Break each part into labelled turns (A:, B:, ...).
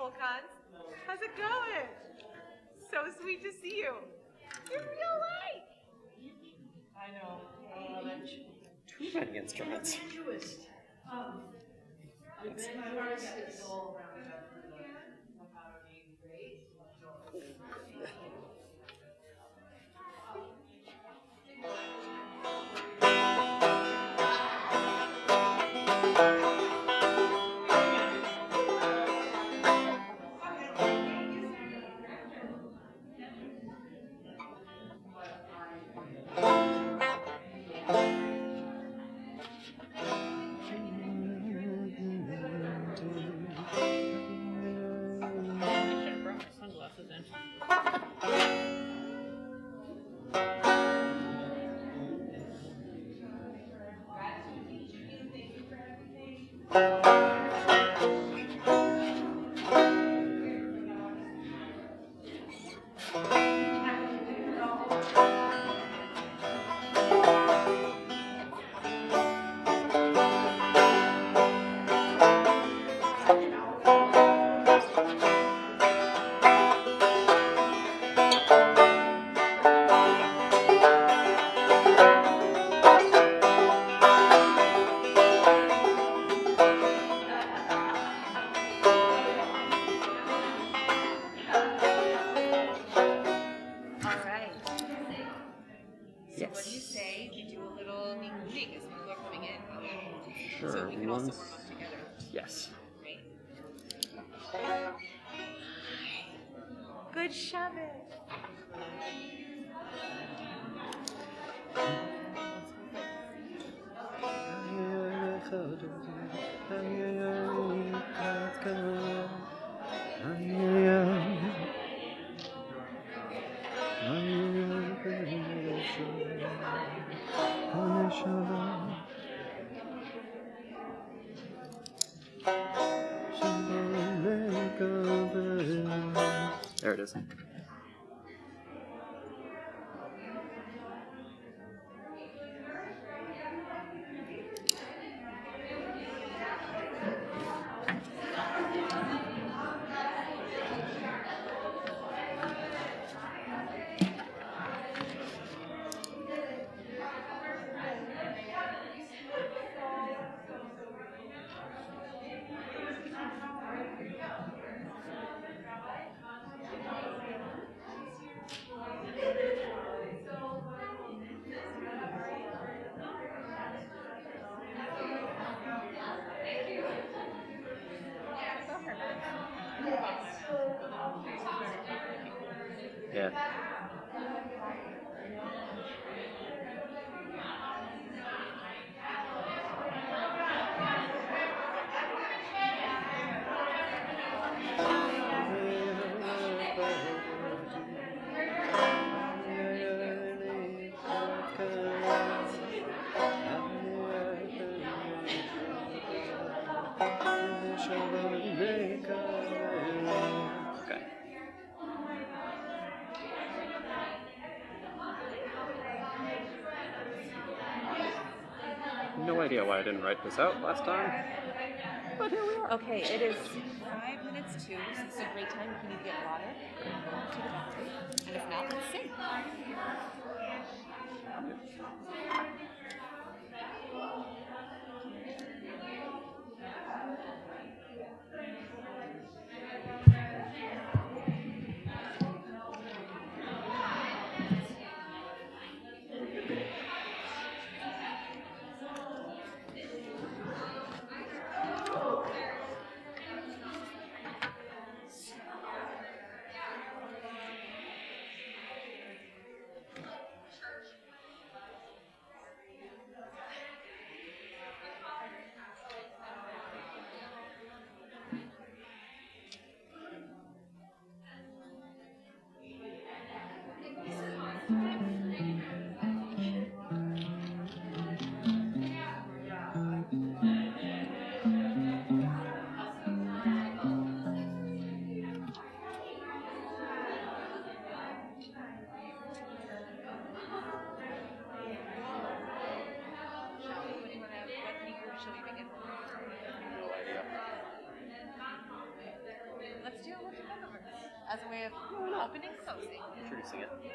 A: Volkans. How's it going? So sweet to see you. You're real light. I know.
B: Too many instruments.
A: So we can also warm up together.
B: Yes.
A: Right? Good Shabbat.
B: There it is. Yeah. No idea why I didn't write this out last time, but here we are.
A: Okay, it is 5 minutes to, so this is a great time if you need to get water. To the bathroom. And if not, let's sing. as a way of opening and closing.
B: Introducing it.
A: Yeah.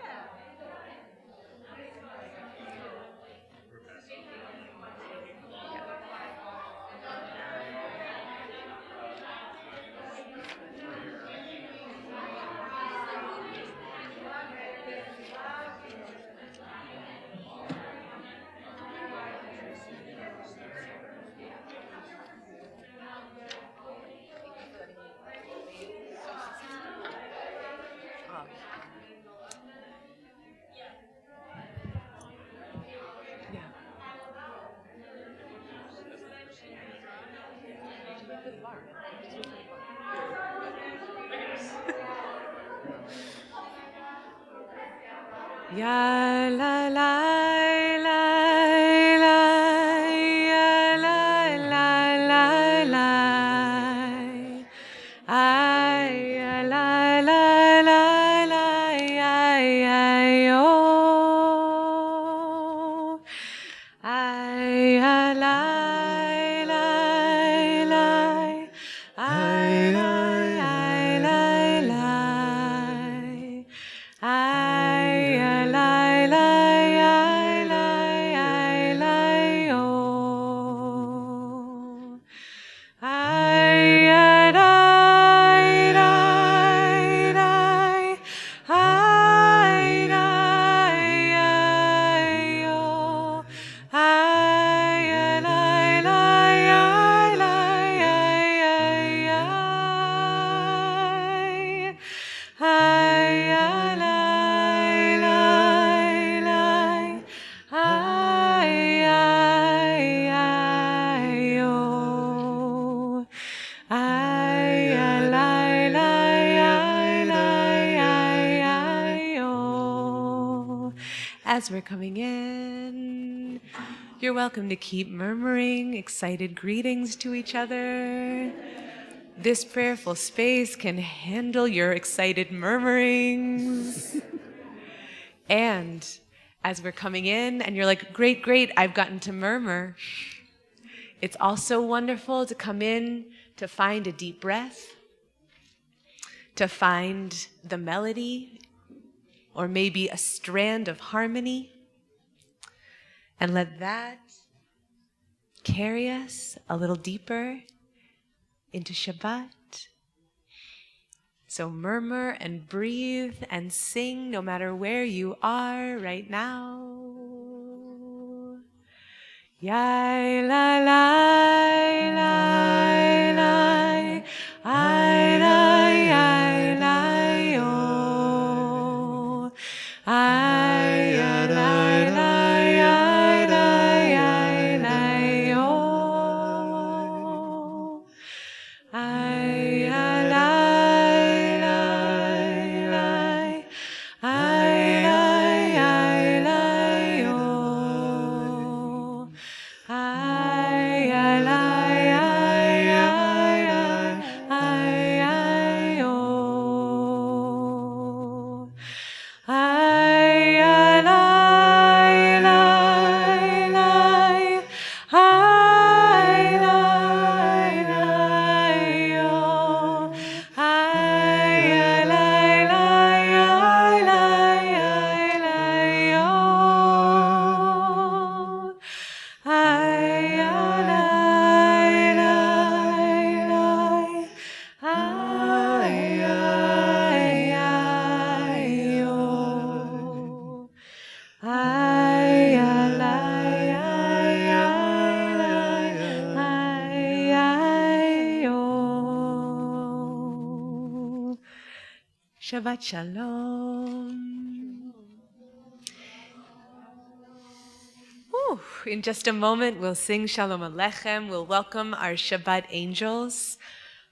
A: Ya la la la la ya la la la la ay ya la la la la ya yo ay ya la la la ay la la la ay ya la la yo ay ya la As we're coming in, you're welcome to keep murmuring excited greetings to each other. This prayerful space can handle your excited murmurings. And as we're coming in and you're like, great, great, I've gotten to murmur. It's also wonderful to come in to find a deep breath, to find the melody, or maybe a strand of harmony, and let that carry us a little deeper into Shabbat. So murmur and breathe and sing no matter where you are right now. Yai la la la la, ai la yai la yo, ai la la yai la yo, ai la. Shabbat Shalom. Ooh, in just a moment, we'll sing Shalom Aleichem. We'll welcome our Shabbat angels.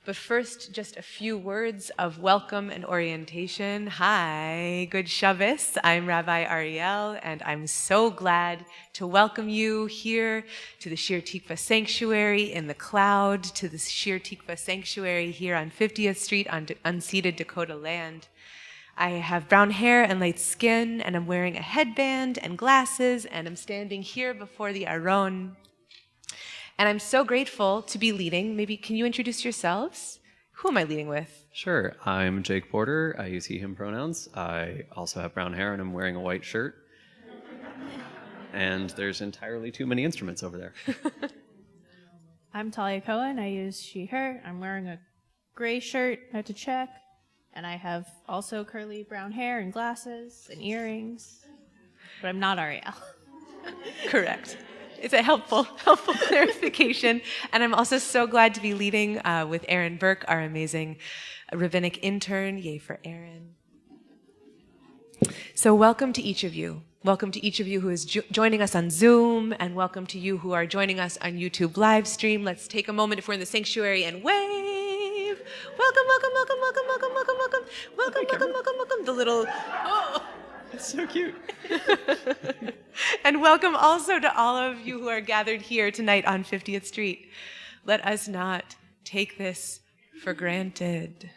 A: But first, just a few words of welcome and orientation. Hi, good Shabbos. I'm Rabbi Ariel, and I'm so glad to welcome you here to the Shir Tikva Sanctuary in the cloud, to the Shir Tikva Sanctuary here on 50th Street on unceded Dakota land. I have brown hair and light skin, and I'm wearing a headband and glasses, and I'm standing here before the Aron. And I'm so grateful to be leading. Maybe can you introduce yourselves? Who am I leading with?
B: Sure. I'm Jake Porter. I use he, him pronouns. I also have brown hair and I'm wearing a white shirt. And there's entirely too many instruments over there.
C: I'm Talia Cohen. I use she, her. I'm wearing a gray shirt. I have to check. And I have also curly brown hair and glasses and earrings. But I'm not Ariel.
A: Correct. It's a helpful clarification. And I'm also so glad to be leading with Aaron Burke, our amazing rabbinic intern. Yay for Aaron. So welcome to each of you. Welcome to each of you who is joining us on Zoom, and welcome to you who are joining us on YouTube live stream. Let's take a moment if we're in the sanctuary and wave. Welcome, welcome, welcome, welcome, welcome, welcome, welcome, welcome, welcome, welcome, welcome. The little, oh.
B: That's so cute.
A: And welcome also to all of you who are gathered here tonight on 50th Street. Let us not take this for granted.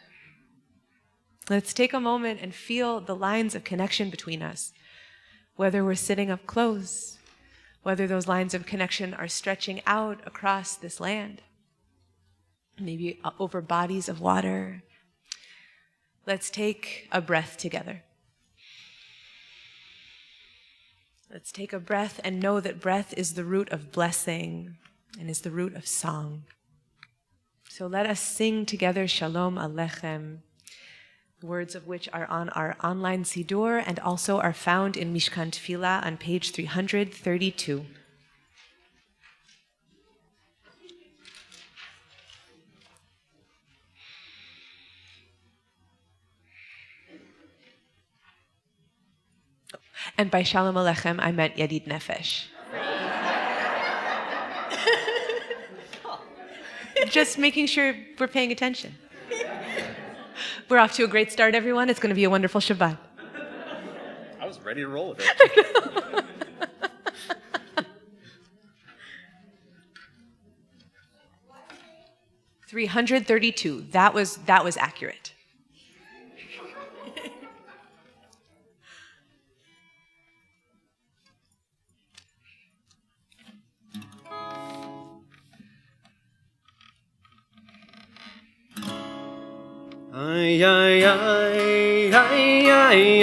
A: Let's take a moment and feel the lines of connection between us. Whether we're sitting up close, whether those lines of connection are stretching out across this land, maybe over bodies of water. Let's take a breath together. Let's take a breath and know that breath is the root of blessing and is the root of song. So let us sing together Shalom Aleichem, words of which are on our online Siddur and also are found in Mishkan Tefillah on page 332. And by Shalom Aleichem, I meant Yadid Nefesh. Just making sure we're paying attention. We're off to a great start, everyone. It's going to be a wonderful Shabbat.
B: I was ready to roll with it.
A: 332. That was accurate.
B: Ay, ay, ay, ay, ay, ay, ay,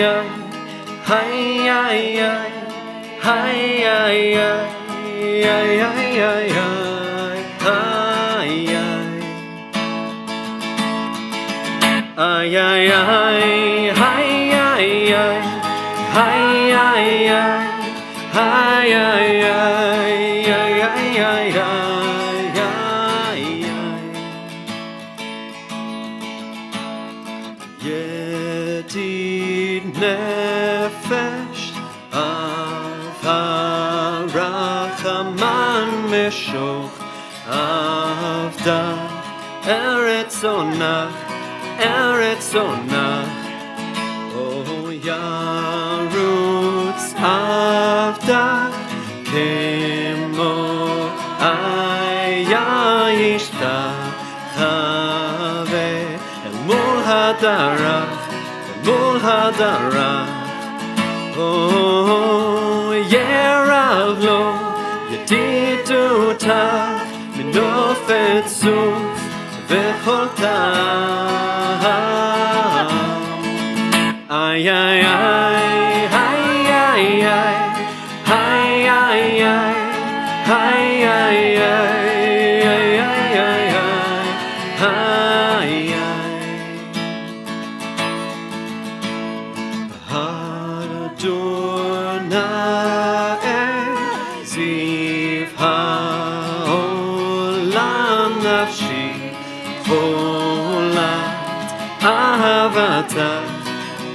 B: ay, ay, ay, ay, ay, ay, ay, ay, ay, Yedid nefesh av harachaman meshoch avda eretz onach o yarutz avda kemo ayayishtachave mul hadarach oh yerav lo yedidutach minofet zuf vechol tam ay ay ay ay ay ay ay ay ay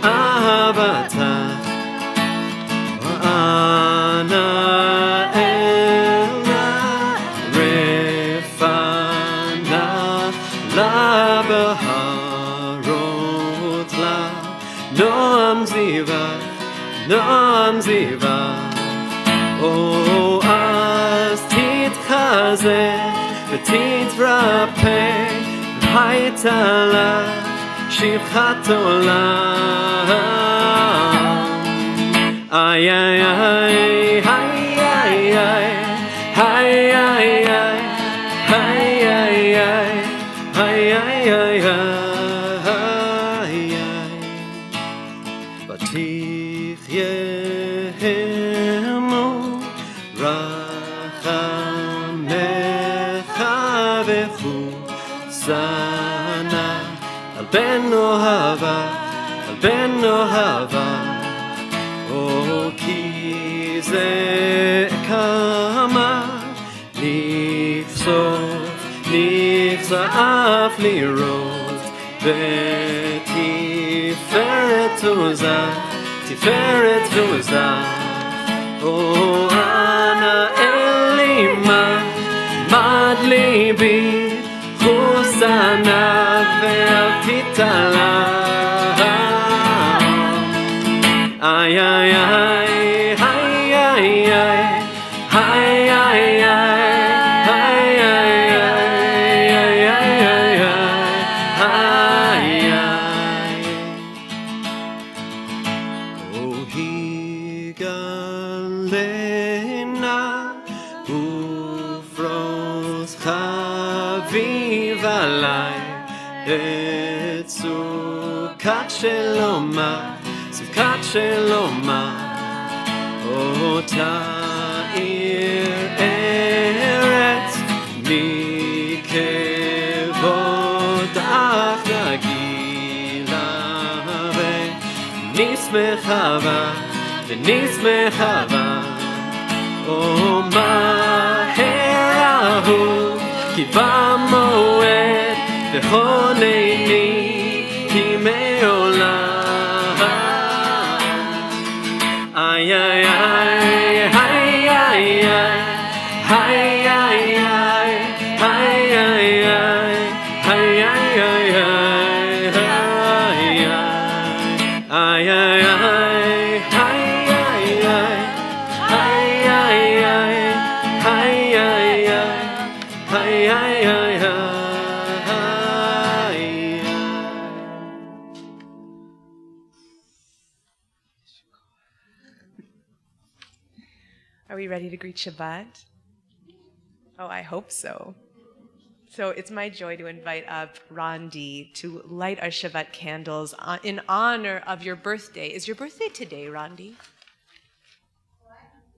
B: Ahavatach Ana Ela Refana La Baharot La Noam Ziva O Az Titchazeh V'Titrapeh V'Haitala Shivchat olam ay ay ay ay ay ay ay ay ay ay ay ay ay ay
D: וחוסנה על בן אוהבה או כי זה כמה נכסף לראות ותפארת עוזה או אנא אלי מד ליבי חוסנה ואל תתעלה איי איי איי איי איי איי סוכת שלומה אותה עיר ארץ מכבוד אך נגילה ונשמחה מהר אהוב כי במועד וכונני כי מעולם איי איי איי איי איי איי איי איי איי
A: Are we ready to greet Shabbat? Oh, I hope so. So it's my joy to invite up Rondi to light our Shabbat candles in honor of your birthday. Is your birthday today, Rondi?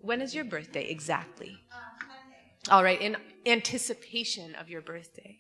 A: When is your birthday exactly? Sunday. All right, in anticipation of your birthday.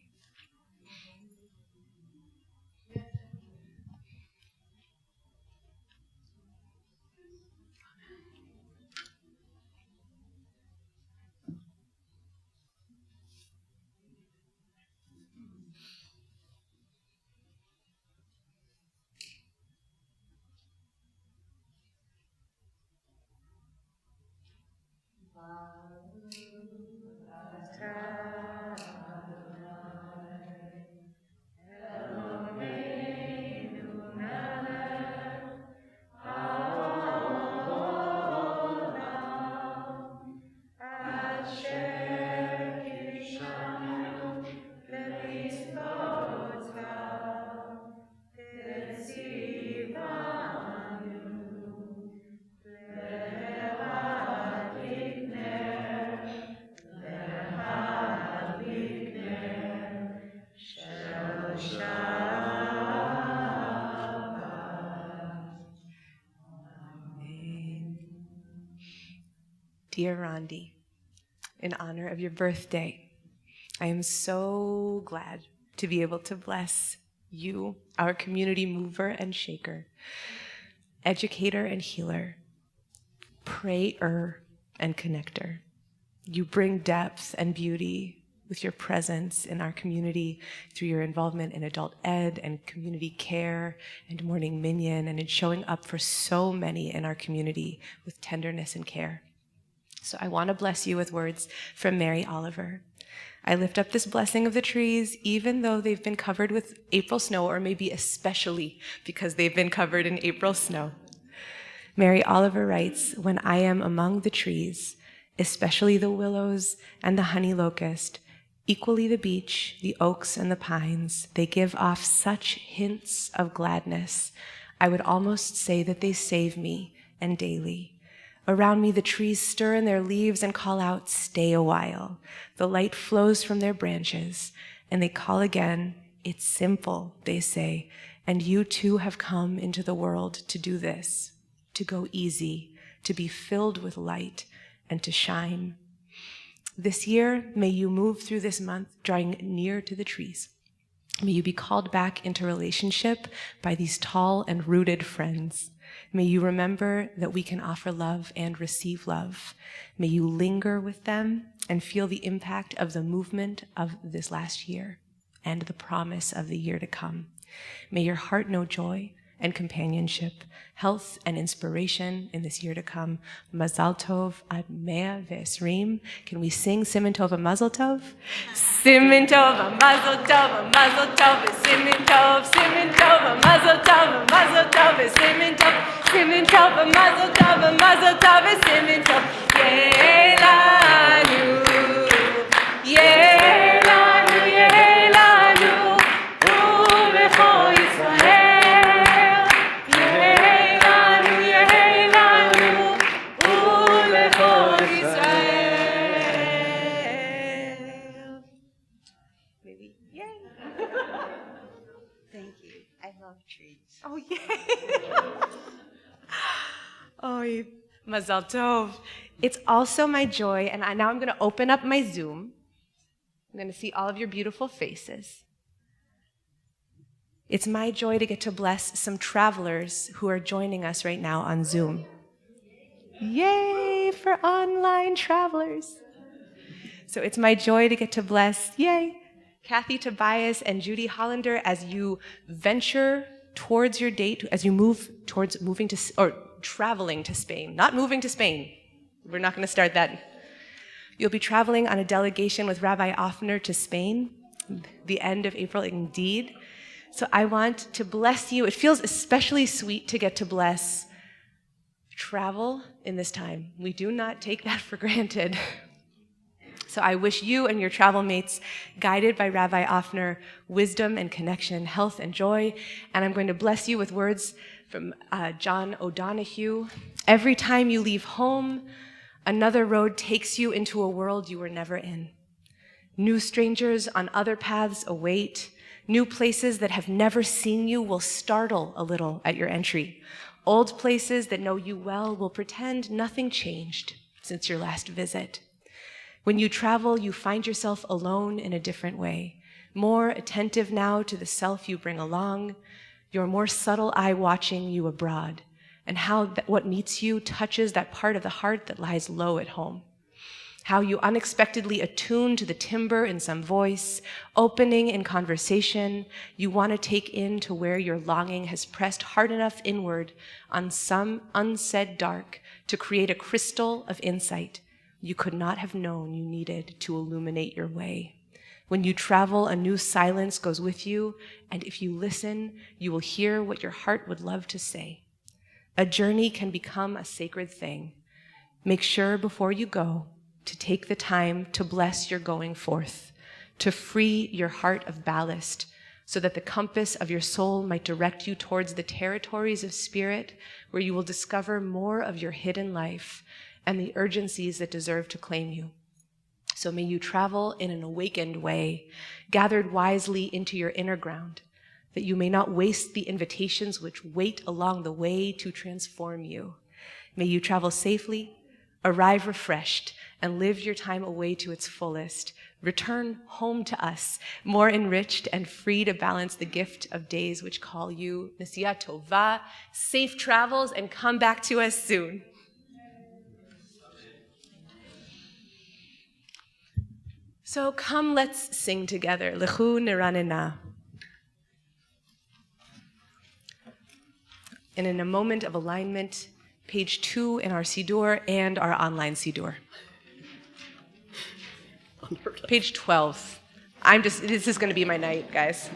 A: Dear Rondi, in honor of your birthday, I am so glad to be able to bless you, our community mover and shaker, educator and healer, prayer and connector. You bring depth and beauty with your presence in our community through your involvement in adult ed and community care and morning minyan and in showing up for so many in our community with tenderness and care. So I want to bless you with words from Mary Oliver. I lift up this blessing of the trees, even though they've been covered with April snow, or maybe especially because they've been covered in April snow. Mary Oliver writes, when I am among the trees, especially the willows and the honey locust, equally the beech, the oaks and the pines, they give off such hints of gladness. I would almost say that they save me, and daily. Around me, the trees stir in their leaves and call out, stay a while. The light flows from their branches, and they call again, it's simple, they say, and you too have come into the world to do this, to go easy, to be filled with light, and to shine. This year, may you move through this month drawing near to the trees. May you be called back into relationship by these tall and rooted friends. May you remember that we can offer love and receive love. May you linger with them and feel the impact of the movement of this last year and the promise of the year to come. May your heart know joy and companionship, health and inspiration in this year to come. Mazal Tov ad mea ve'esrim. Can we sing Siman Tov Mazel Tov? Siman Tov Mazel Tov Mazel Tov Siman Tov Siman Tov Mazel Tov Mazel Tov Siman Tov Siman Tov Mazel Tov Mazel Tov Siman Tov Yelanu Yelanu Yelanu U'becho Yisrael.
E: Thank you. I love trees.
A: Oh, yay. Oh, Mazal Tov. It's also my joy, and now I'm going to open up my Zoom. I'm going to see all of your beautiful faces. It's my joy to get to bless some travelers who are joining us right now on Zoom. Yay for online travelers. So it's my joy to get to bless, yay, Kathy Tobias and Judy Hollander as you venture towards your date, as you move towards moving to, or traveling to Spain, not moving to Spain. We're not going to start that. You'll be traveling on a delegation with Rabbi Offner to Spain, the end of April indeed. So I want to bless you. It feels especially sweet to get to bless travel in this time. We do not take that for granted. So I wish you and your travel mates, guided by Rabbi Offner, wisdom and connection, health and joy. And I'm going to bless you with words from John O'Donohue. Every time you leave home, another road takes you into a world you were never in. New strangers on other paths await. New places that have never seen you will startle a little at your entry. Old places that know you well will pretend nothing changed since your last visit. When you travel, you find yourself alone in a different way, more attentive now to the self you bring along, your more subtle eye watching you abroad, and how what meets you touches that part of the heart that lies low at home. How you unexpectedly attune to the timbre in some voice, opening in conversation you want to take in to where your longing has pressed hard enough inward on some unsaid dark to create a crystal of insight you could not have known you needed to illuminate your way. When you travel, a new silence goes with you, and if you listen, you will hear what your heart would love to say. A journey can become a sacred thing. Make sure before you go to take the time to bless your going forth, to free your heart of ballast, so that the compass of your soul might direct you towards the territories of spirit where you will discover more of your hidden life and the urgencies that deserve to claim you. So may you travel in an awakened way, gathered wisely into your inner ground, that you may not waste the invitations which wait along the way to transform you. May you travel safely, arrive refreshed, and live your time away to its fullest. Return home to us, more enriched and free to balance the gift of days which call you. Nesiya Tova, safe travels, and come back to us soon. So come, let's sing together. Lechu Niranena. And in a moment of alignment, page 2 in our Siddur and our online Siddur. Page 12. This is going to be my night, guys.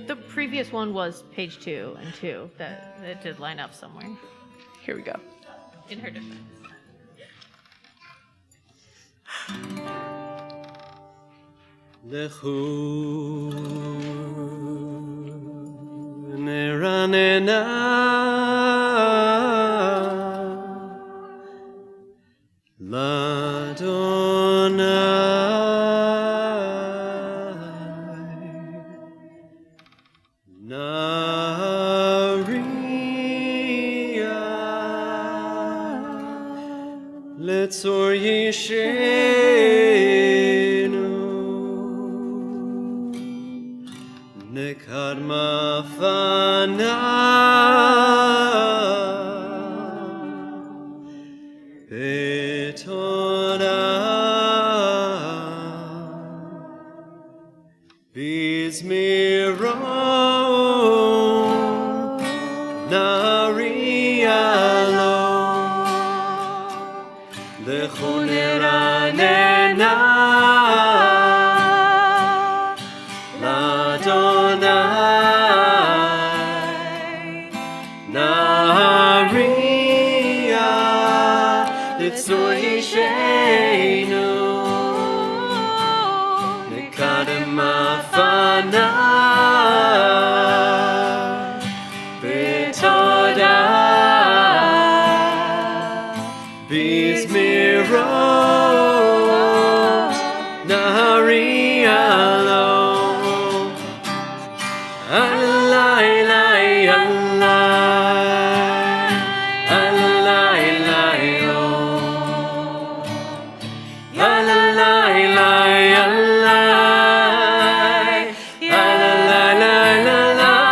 C: The previous one was page 2 and 2. That did line up somewhere.
A: Here we go.
C: In her defense.
D: Lechu Niranena L'Adonai Nariya Letzor ishenu nekadma fana betoda bizmiro narialo lechuneranena ladonai naria litzur yishenu nekadem afana betoda bizmirot naharialo alai lai alai alai lai oh alai lai alai alai lai alai alai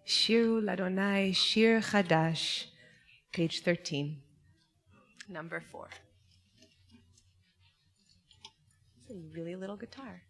A: Shiru Ladonai Shir Chadash, page 13, number 4. It's a really little guitar.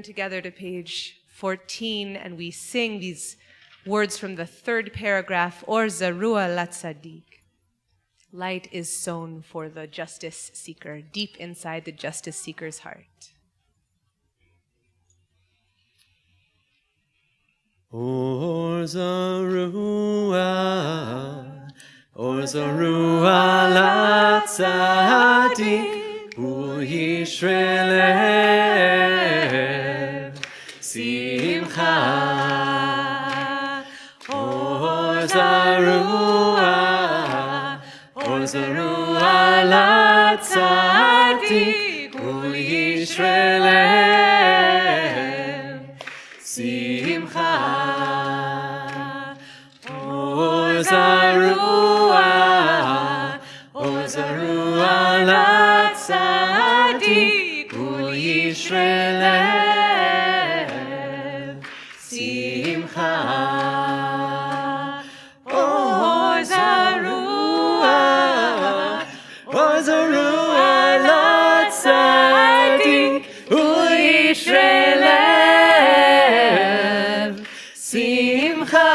A: Together to page 14, and we sing these words from the third paragraph, Or Zarua Latzadik. Light is sown for the justice seeker, deep inside the justice seeker's heart.
D: Or Zarua Latzadik, Hu Yisrael Simcha Ozaru ala tzadik u'yisrael simcha. Ozaru ala tzadik u'yisrael simcha. Ozaru ala tzadik u'yisrael simcha.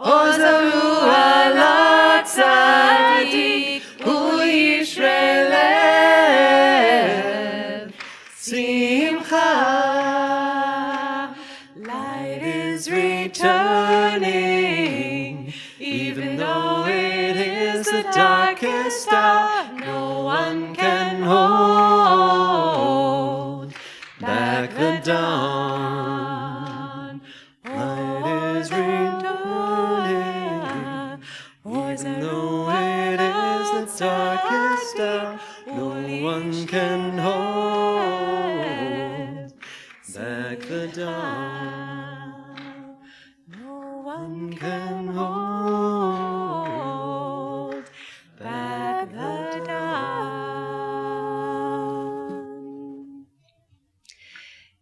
D: Ozaru ala tzadik u'yisrael simcha. Light is returning, even though it is the darkest hour. No one can hold back the dawn. Light is returning, even though it is the darkest hour. No one can hold back the dawn. No one can hold back the dawn.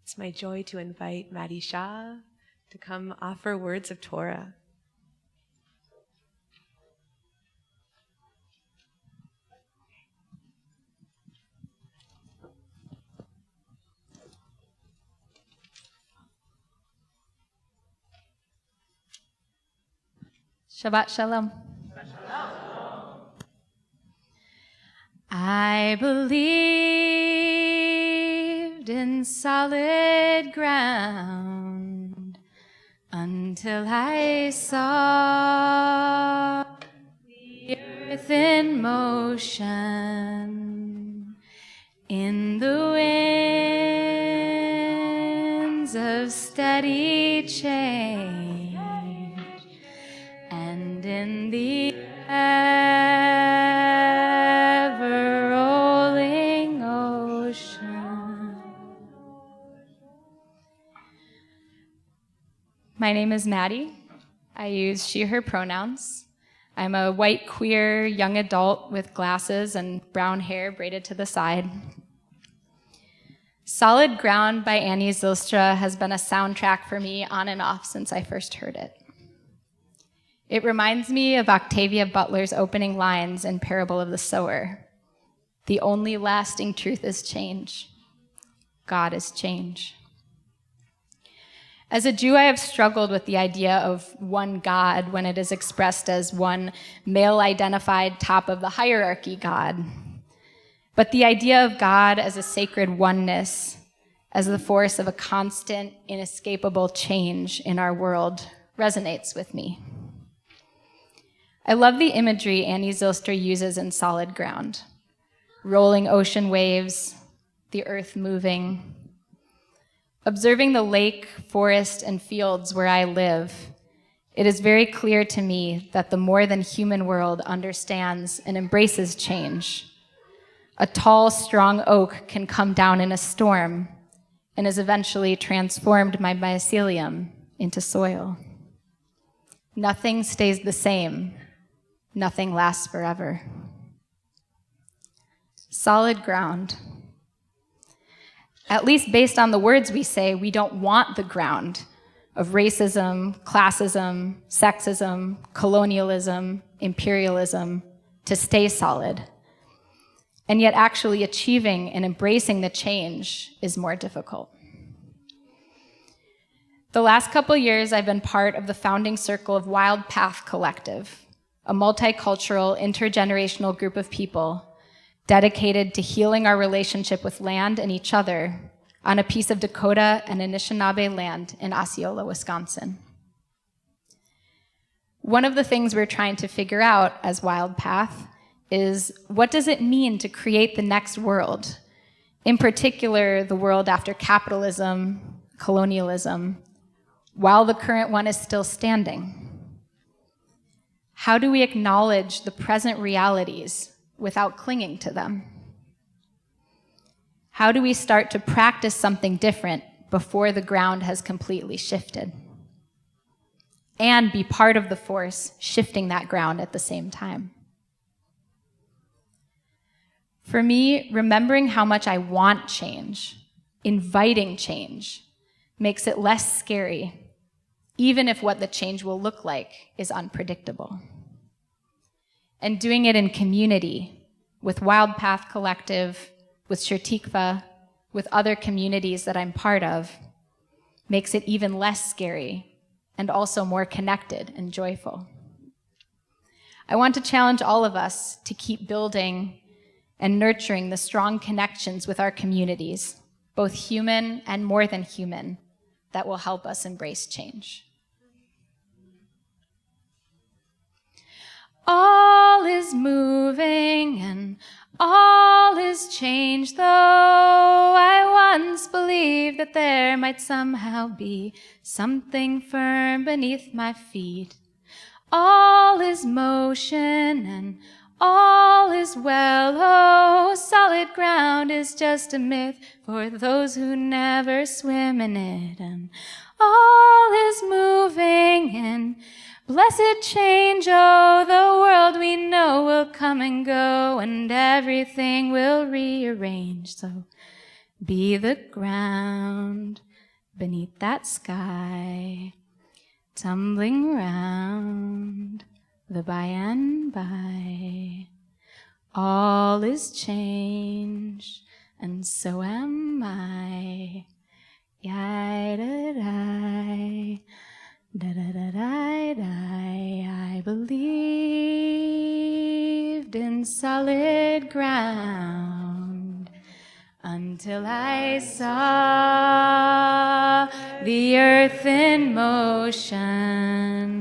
A: It's my joy to invite Maddie Shah to come offer words of Torah.
E: Shabbat Shalom. I believed in solid ground until I saw the earth in motion, in the winds of steady change, and in the ever-rolling ocean. My name is Maddie. I use she, her pronouns. I'm a white, queer, young adult with glasses and brown hair braided to the side. Solid Ground by Annie Zylstra has been a soundtrack for me on and off since I first heard it. It reminds me of Octavia Butler's opening lines in Parable of the Sower. The only lasting truth is change. God is change. As a Jew, I have struggled with the idea of one God when it is expressed as one male-identified top of the hierarchy God. But the idea of God as a sacred oneness, as the force of a constant, inescapable change in our world, resonates with me. I love the imagery Annie Zylstra uses in Solid Ground. Rolling ocean waves, the earth moving. Observing the lake, forest, and fields where I live, it is very clear to me that the more than human world understands and embraces change. A tall, strong oak can come down in a storm and is eventually transformed by mycelium into soil. Nothing stays the same. Nothing lasts forever. Solid ground. At least based on the words we say, we don't want the ground of racism, classism, sexism, colonialism, imperialism to stay solid. And yet actually achieving and embracing the change is more difficult. The last couple years, I've been part of the founding circle of Wild Path Collective, a multicultural, intergenerational group of people dedicated to healing our relationship with land and each other on a piece of Dakota and Anishinaabe land in Osceola, Wisconsin. One of the things we're trying to figure out as Wild Path is, what does it mean to create the next world? In particular, the world after capitalism, colonialism, while the current one is still standing? How do we acknowledge the present realities without clinging to them? How do we start to practice something different before the ground has completely shifted? And be part of the force shifting that ground at the same time. For me, remembering how much I want change, inviting change, makes it less scary, even if what the change will look like is unpredictable. And doing it in community, with Wild Path Collective, with Shirtikva, with other communities that I'm part of, makes it even less scary and also more connected and joyful. I want to challenge all of us to keep building and nurturing the strong connections with our communities, both human and more than human, that will help us embrace change. All is moving and all is change, though I once believed that there might somehow be something firm beneath my feet. All is motion and all is well, oh, solid ground is just a myth for those who never swim in it. And all is moving and blessed change, oh, the world we know will come and go, and everything will rearrange. So be the ground beneath that sky, tumbling round the by and by. All is change, and so am I. Yai-da-dai. Da-da-da-da-da, I believed in solid ground until I saw the earth in motion,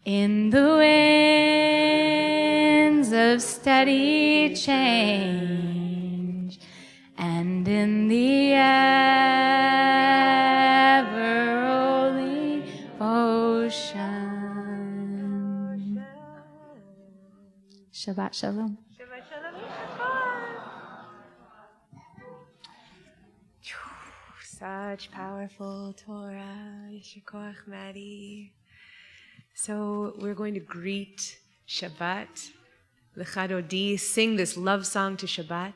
E: in the winds of steady change, and in the ever-rolling ocean. Shabbat Shalom.
A: Such powerful Torah. Yesher koach, Maddie. So we're going to greet Shabbat, L'chadodi, sing this love song to Shabbat.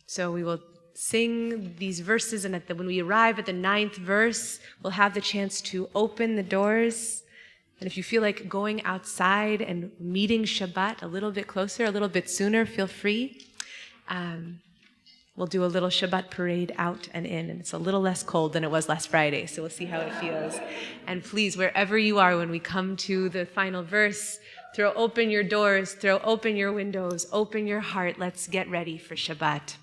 A: So we will sing these verses, and when we arrive at the 9th verse, we'll have the chance to open the doors. And if you feel like going outside and meeting Shabbat a little bit closer, a little bit sooner, feel free. We'll do a little Shabbat parade out and in, and it's a little less cold than it was last Friday, so we'll see how it feels. And please, wherever you are, when we come to the final verse, throw open your doors, throw open your windows, open your heart. Let's get ready for Shabbat.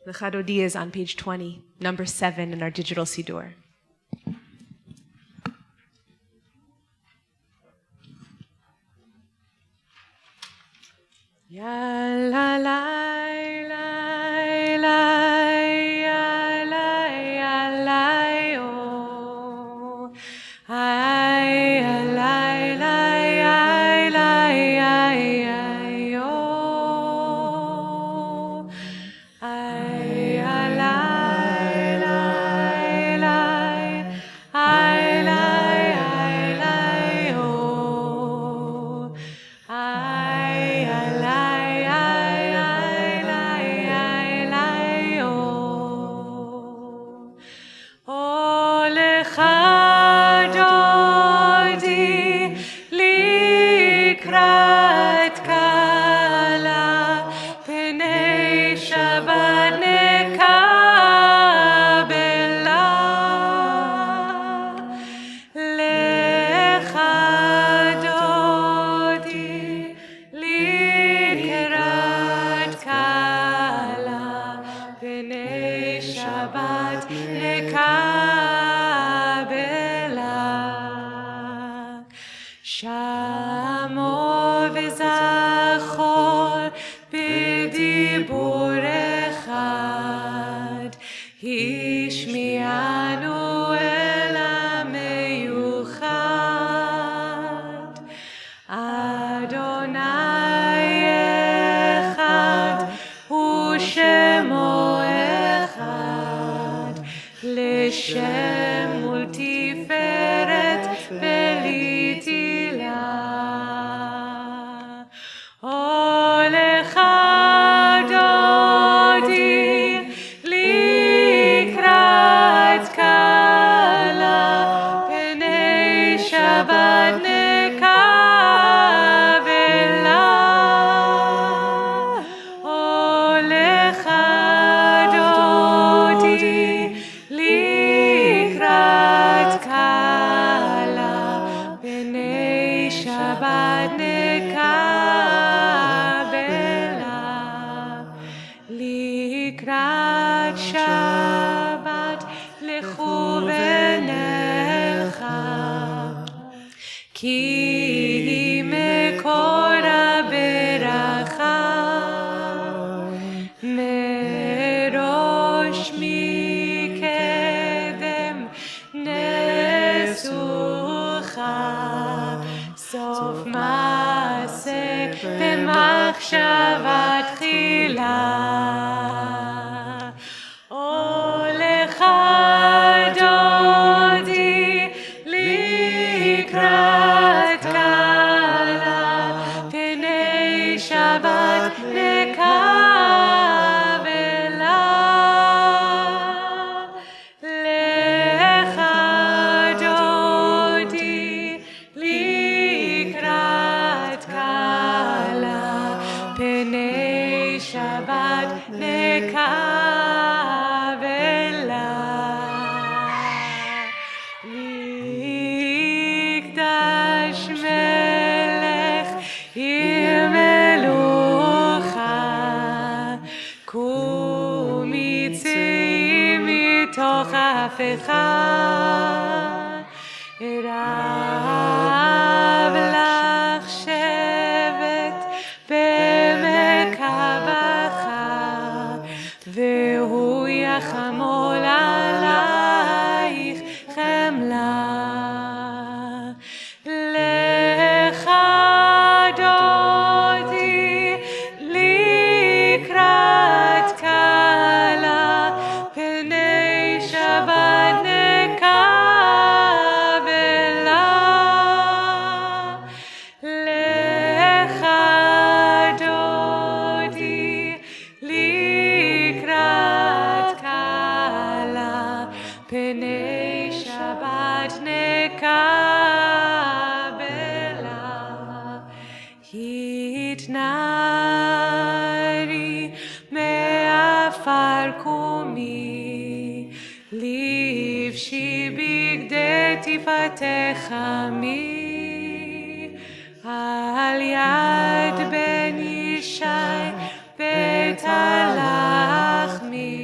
A: The Chadodi is on page 20, number 7 in our digital Siddur. Ya la la la la ya la ya la oh ay ya la la ya la ya ya oh ay ya la la la ושמו אחד, לשם ולתפארת ולתהילה. הולך דודי לקראת כלה, פני שבת נקבלה. הולך דודי לקראת כלה, פני שבת נקבלה. לקראת שבת לכו ונלכה, כי היא מקור הברכה. מראש מקדם נסוכה, סוף מעשה במחשבה תחילה. הולך דודי לקראת כלה, פני שבת נקבלה. לך דודי לקראת כלה, פני שבת נקבלה. מקדש מלך עיר מלוכה, קומי צאי מתוך ההפכה. רב לך שבט בעמק הבכה, והוא יחמול עלייך חמלה. לך דודי לקראת כלה, פני שבת נקבלה. לך דודי לקראת כלה, פני שבת נקבלה. התנערי מעפר קומי, לבשי בגדי תפארתך עמי. על יד בן ישי בית הלחמי,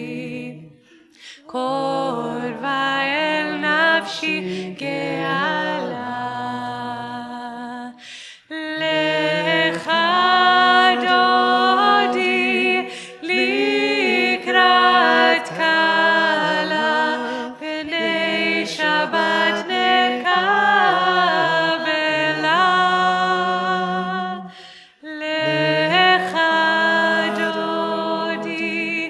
A: קורבה אל נפשי גאלה. לך דודי לקראת כלה, פני שבת נקבלה. לך דודי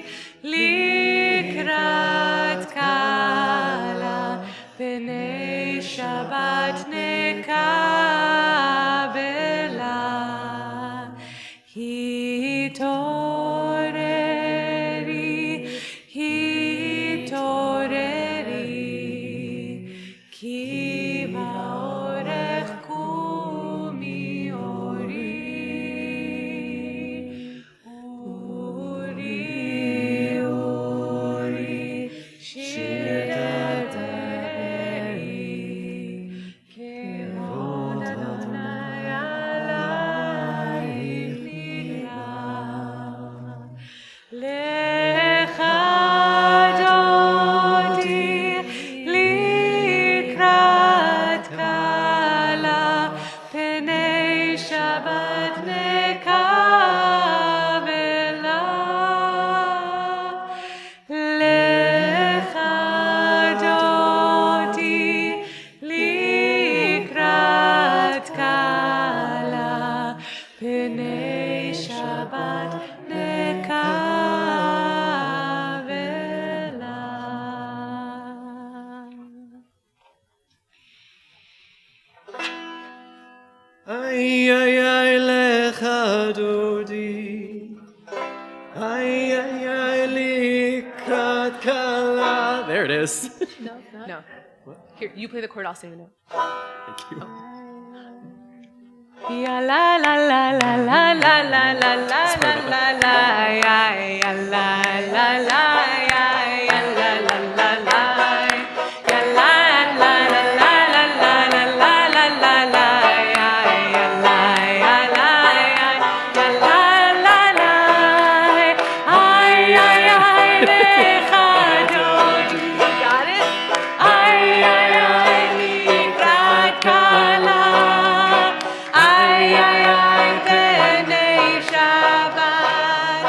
B: There it is.
A: No. Here, you play the chord, I'll sing the note.
B: Thank you.
A: Ya la la la la la la la la la la la la ya ya la la la ya ya la la la la ya la la la la la la la la la la la ya ya la ya la ya ya la la la ay ay ay lecha dodi. Got it? Ay ay ay likrat kala. Ay, ay, ay, Penei Shabbat,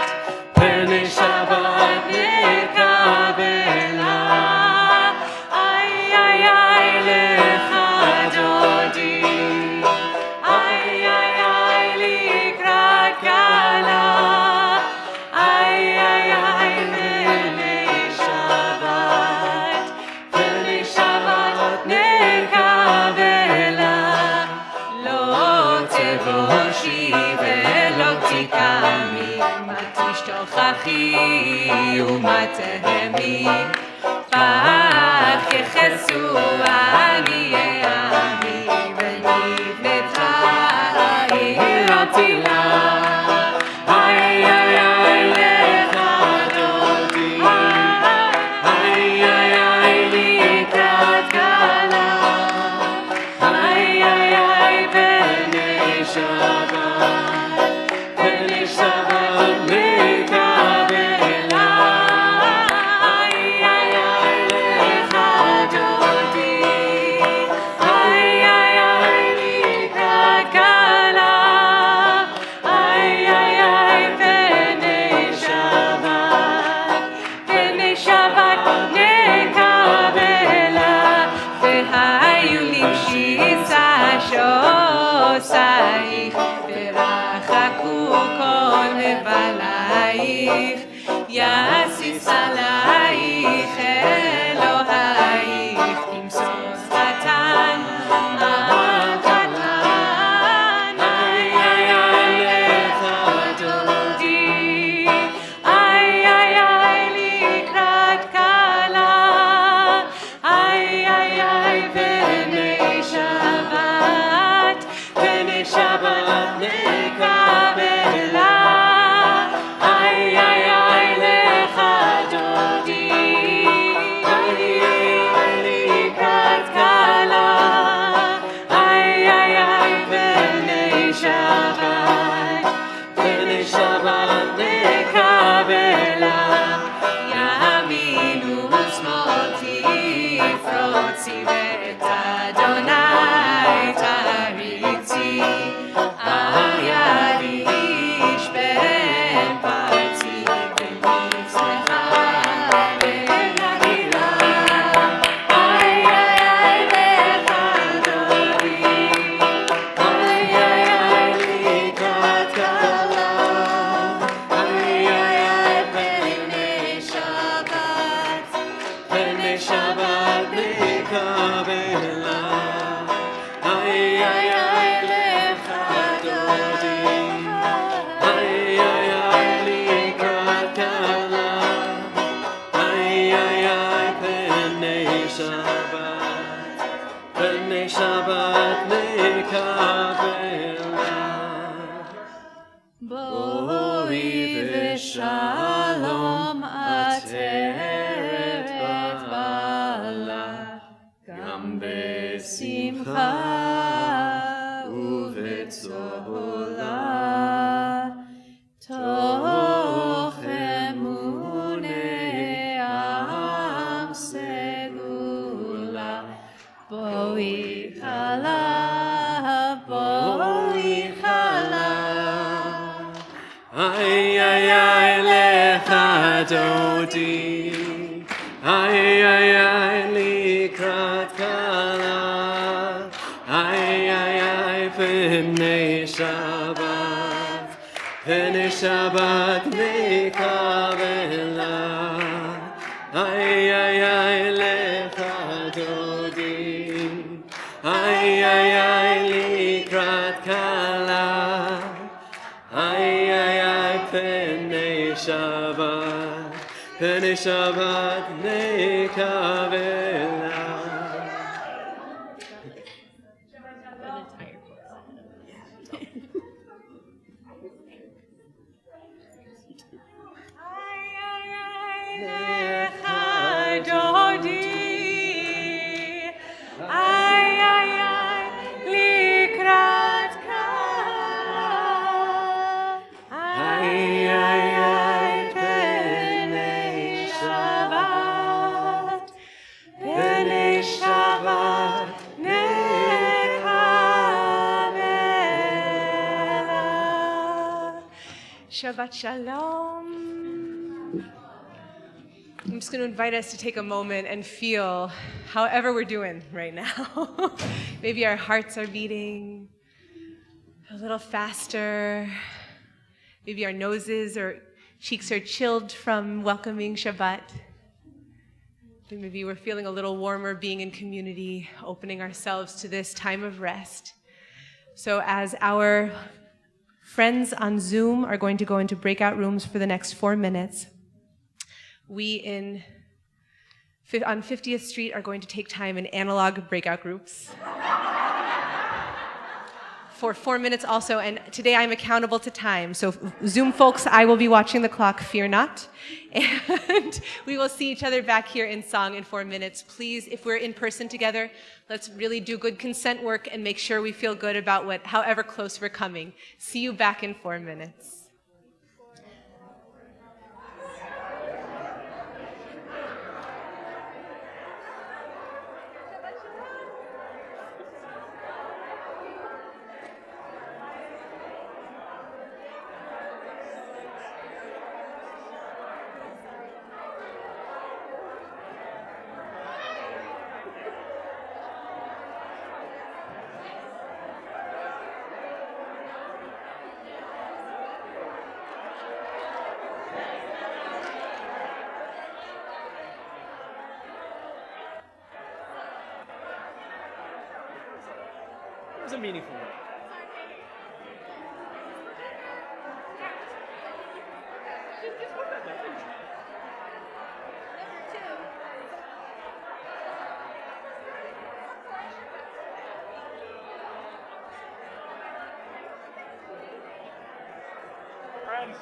D: Penei Shabbat
A: nekabela. Ay, ay, ay, lecha dodi. Ay, ay, ay, likrat kala. Ay, ay, ay, Penei Shabbat, Penei Shabbat nekabela. לא תבושי ולא תקמי, מה תשתוכחי ומה תהמי, פח יחסו עניי עמי, ונבנתה העיר עתילה. איי איי איי לך דודי, איי איי איי לקראת כלה. Ay, ay, ay, Penei Shabbat, Penei Shabbat nekabela. Ay, ay, ay, lecha dodi. Ay, ay, ay, likrat kala. Ay, ay, ay, Penei Shabbat, Penei Shabbat nekabela. והיו למשיסה שוסייך, ורחקו כל נבלייך, יסיס עלייך אלוהייך, כמסוס חתן הקטן. איי איי איי לך דודי, איי איי איי לקראת כלה. Ay, ay, ay, Penei Shabbat, Penei Shabbat nekabela. Ay, ay, ay, lecha dodi. Ay, ay, ay, likrat kala. Ay, ay, ay, Penei Shabbat, Penei Shabbat nekabela. ימין ושמאל תפרוצי ואת אדוני תריצי, על ידי איש בן פרצי ומצלחה ונגילה. איי איי איי לך דודי, איי איי איי לקראת כלה. איי איי איי Penei Shabbat, Penei Shabbat nekabela. Ay, ay, ay, lecha dodi. Ay, ay, ay, likrat kala. Ay, ay, ay, Penei Shabbat, Penei Shabbat nekabela. בואי ושלום עטרת בעלה, גם בשמחה ובצהלה, תוך אמוני עם סגולה. בואי חלה, בואי חלה. Ay, ay, ay, lecha dodi. Ay, ay, ay, likrat kala. Ay, ay, ay, Penei Shabbat, Penei Shabbat nekabela. Ay, ay, ay, lecha dodi. Ay, ay, ay, likrat kala. Ay, ay, ay, Penei Shabbat,
D: B'nei Shabbat nekavela.
A: Shabbat Shalom. I'm just going to invite us to take a moment and feel however we're doing right now. Maybe our hearts are beating a little faster. Maybe our noses or cheeks are chilled from welcoming Shabbat. Maybe we're feeling a little warmer being in community, opening ourselves to this time of rest. So as our friends on Zoom are going to go into breakout rooms for the next 4 minutes, we on 50th Street are going to take time in analog breakout groups for 4 minutes also. And today I'm accountable to time. So Zoom folks, I will be watching the clock, fear not. And we will see each other back here in song in 4 minutes. Please, if we're in person together, let's really do good consent work and make sure we feel good about however close we're coming. See you back in 4 minutes.
D: It was a meaningful one. Friends.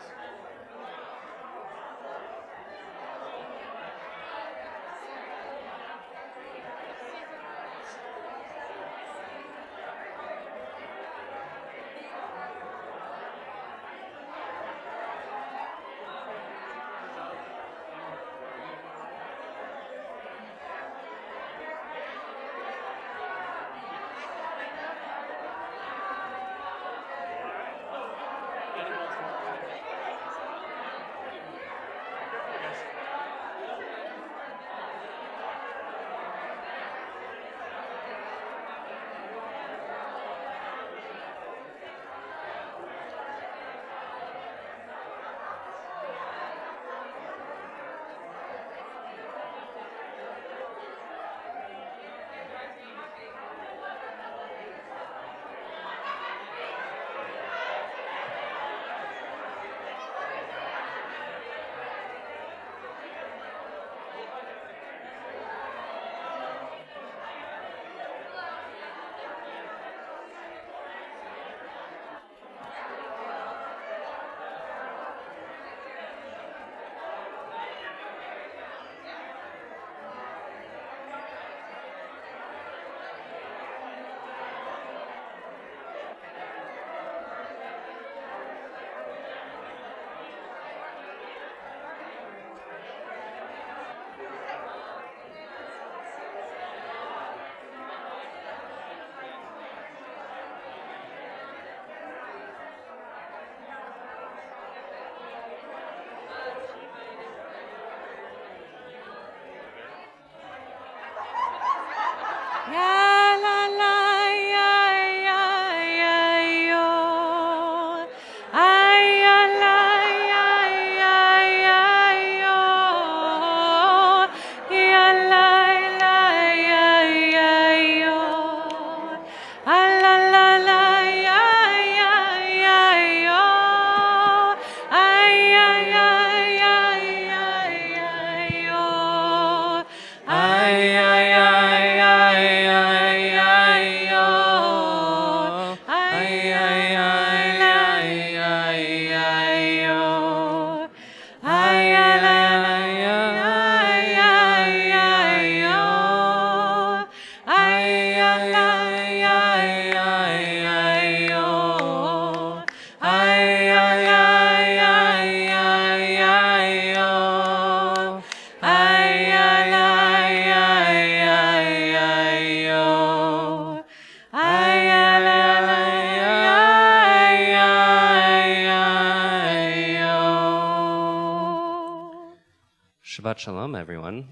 F: Shabbat Shalom, everyone.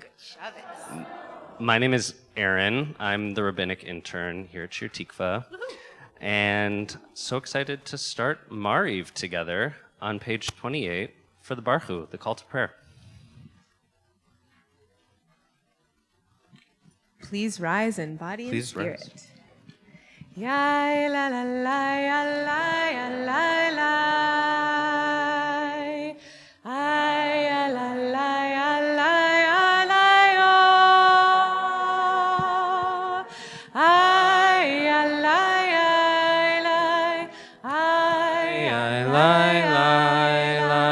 F: My name is Aaron. I'm the rabbinic intern here at Shir Tikva. And so excited to start Mariv together on page 28 for the Baruch, the call to prayer.
A: Please rise in body and
F: Please
A: spirit.
F: rise.
A: Yai la la la ya la ya la la. Ay ya la la ya la ya la yo. Ay ya la ya la. Ay ya la ya la.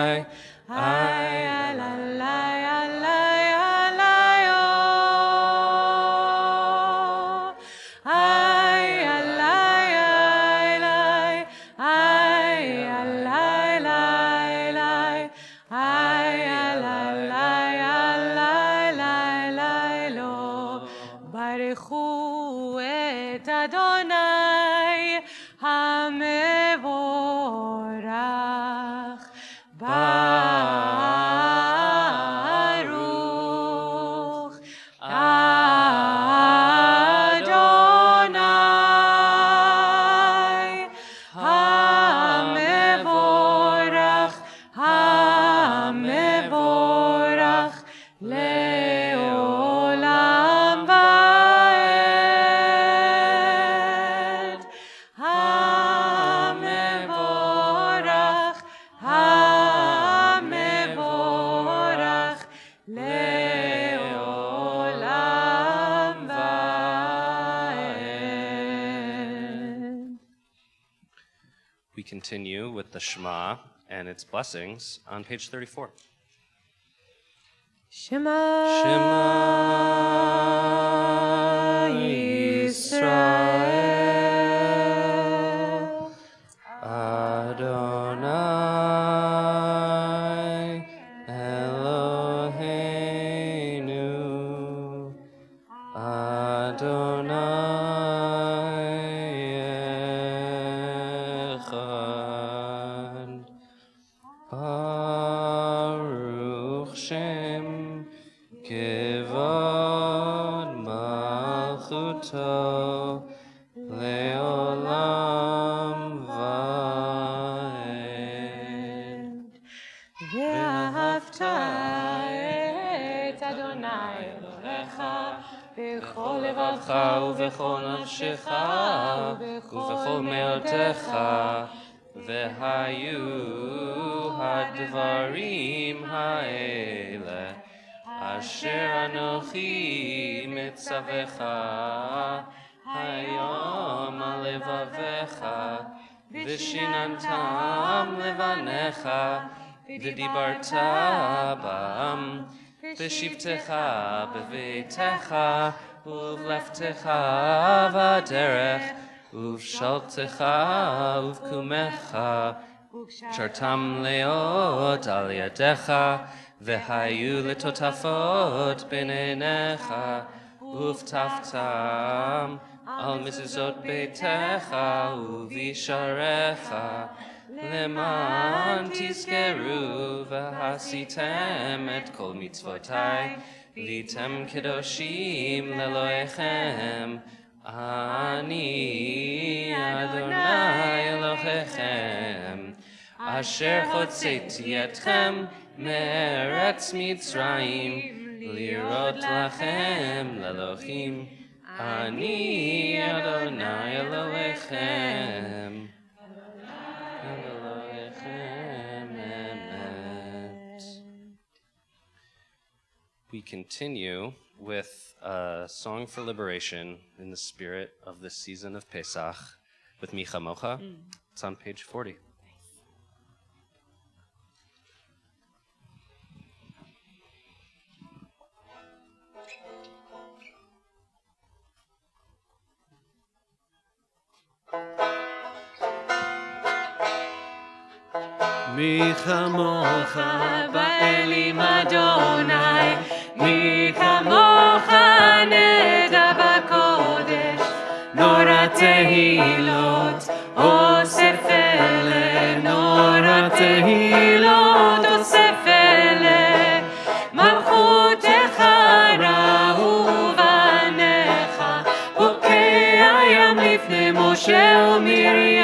A: Ay ya la la ya la ya la yo. Ay ya la ya la. Ay ya la la la. Ay ya la la ya la la la lo. Baruchu et Adonai hamevorach. Baruch Adonai hamevorach, hamevorach leolam vaed. Hamevorach, hamevorach leolam vaed.
F: We continue with the Shema and its blessings on page 34.
A: Shema Yisrael,
F: Adonai Eloheinu, Adonai Echad, Baruch Shem Kevod Malchuto Leolam Vaed.
A: ואהבת את אדוני אלוהיך בכל לבבך
F: ובכל נפשך ובכל מאודך, והיו הדברים האלה אשר אנוכי מצווך היום על לבביך, ושיננתם לבניך, ודיברת בם בשבתך בביתך ובלכתך בדרך ובשלתך ובקומך, שרתם להיות על ידך, והיו לטוטפות בין עיניך, ובטפתם על מזוזות ביתך ובישעריך, למען תזכרו ועשיתם את כל מצוותיי, והייתם קדושים לאלוהיכם. אני אדוני אלוהיכם, אשר הוצאתי אתכם מארץ מצרים, לראות לכם לאלוהים. אני אדוני אלוהיכם. We continue with a song for liberation in the spirit of the season of Pesach with Mi Chamocha. It's on page 40.
D: מי כמוך באלים אדוני, מי כמוך נדע בקודש, נורא תהילות אוסף אלה, נורא תהילות אוסף אלה, מלכותך ראו בניך, בוקע ים לפני משה ומרים.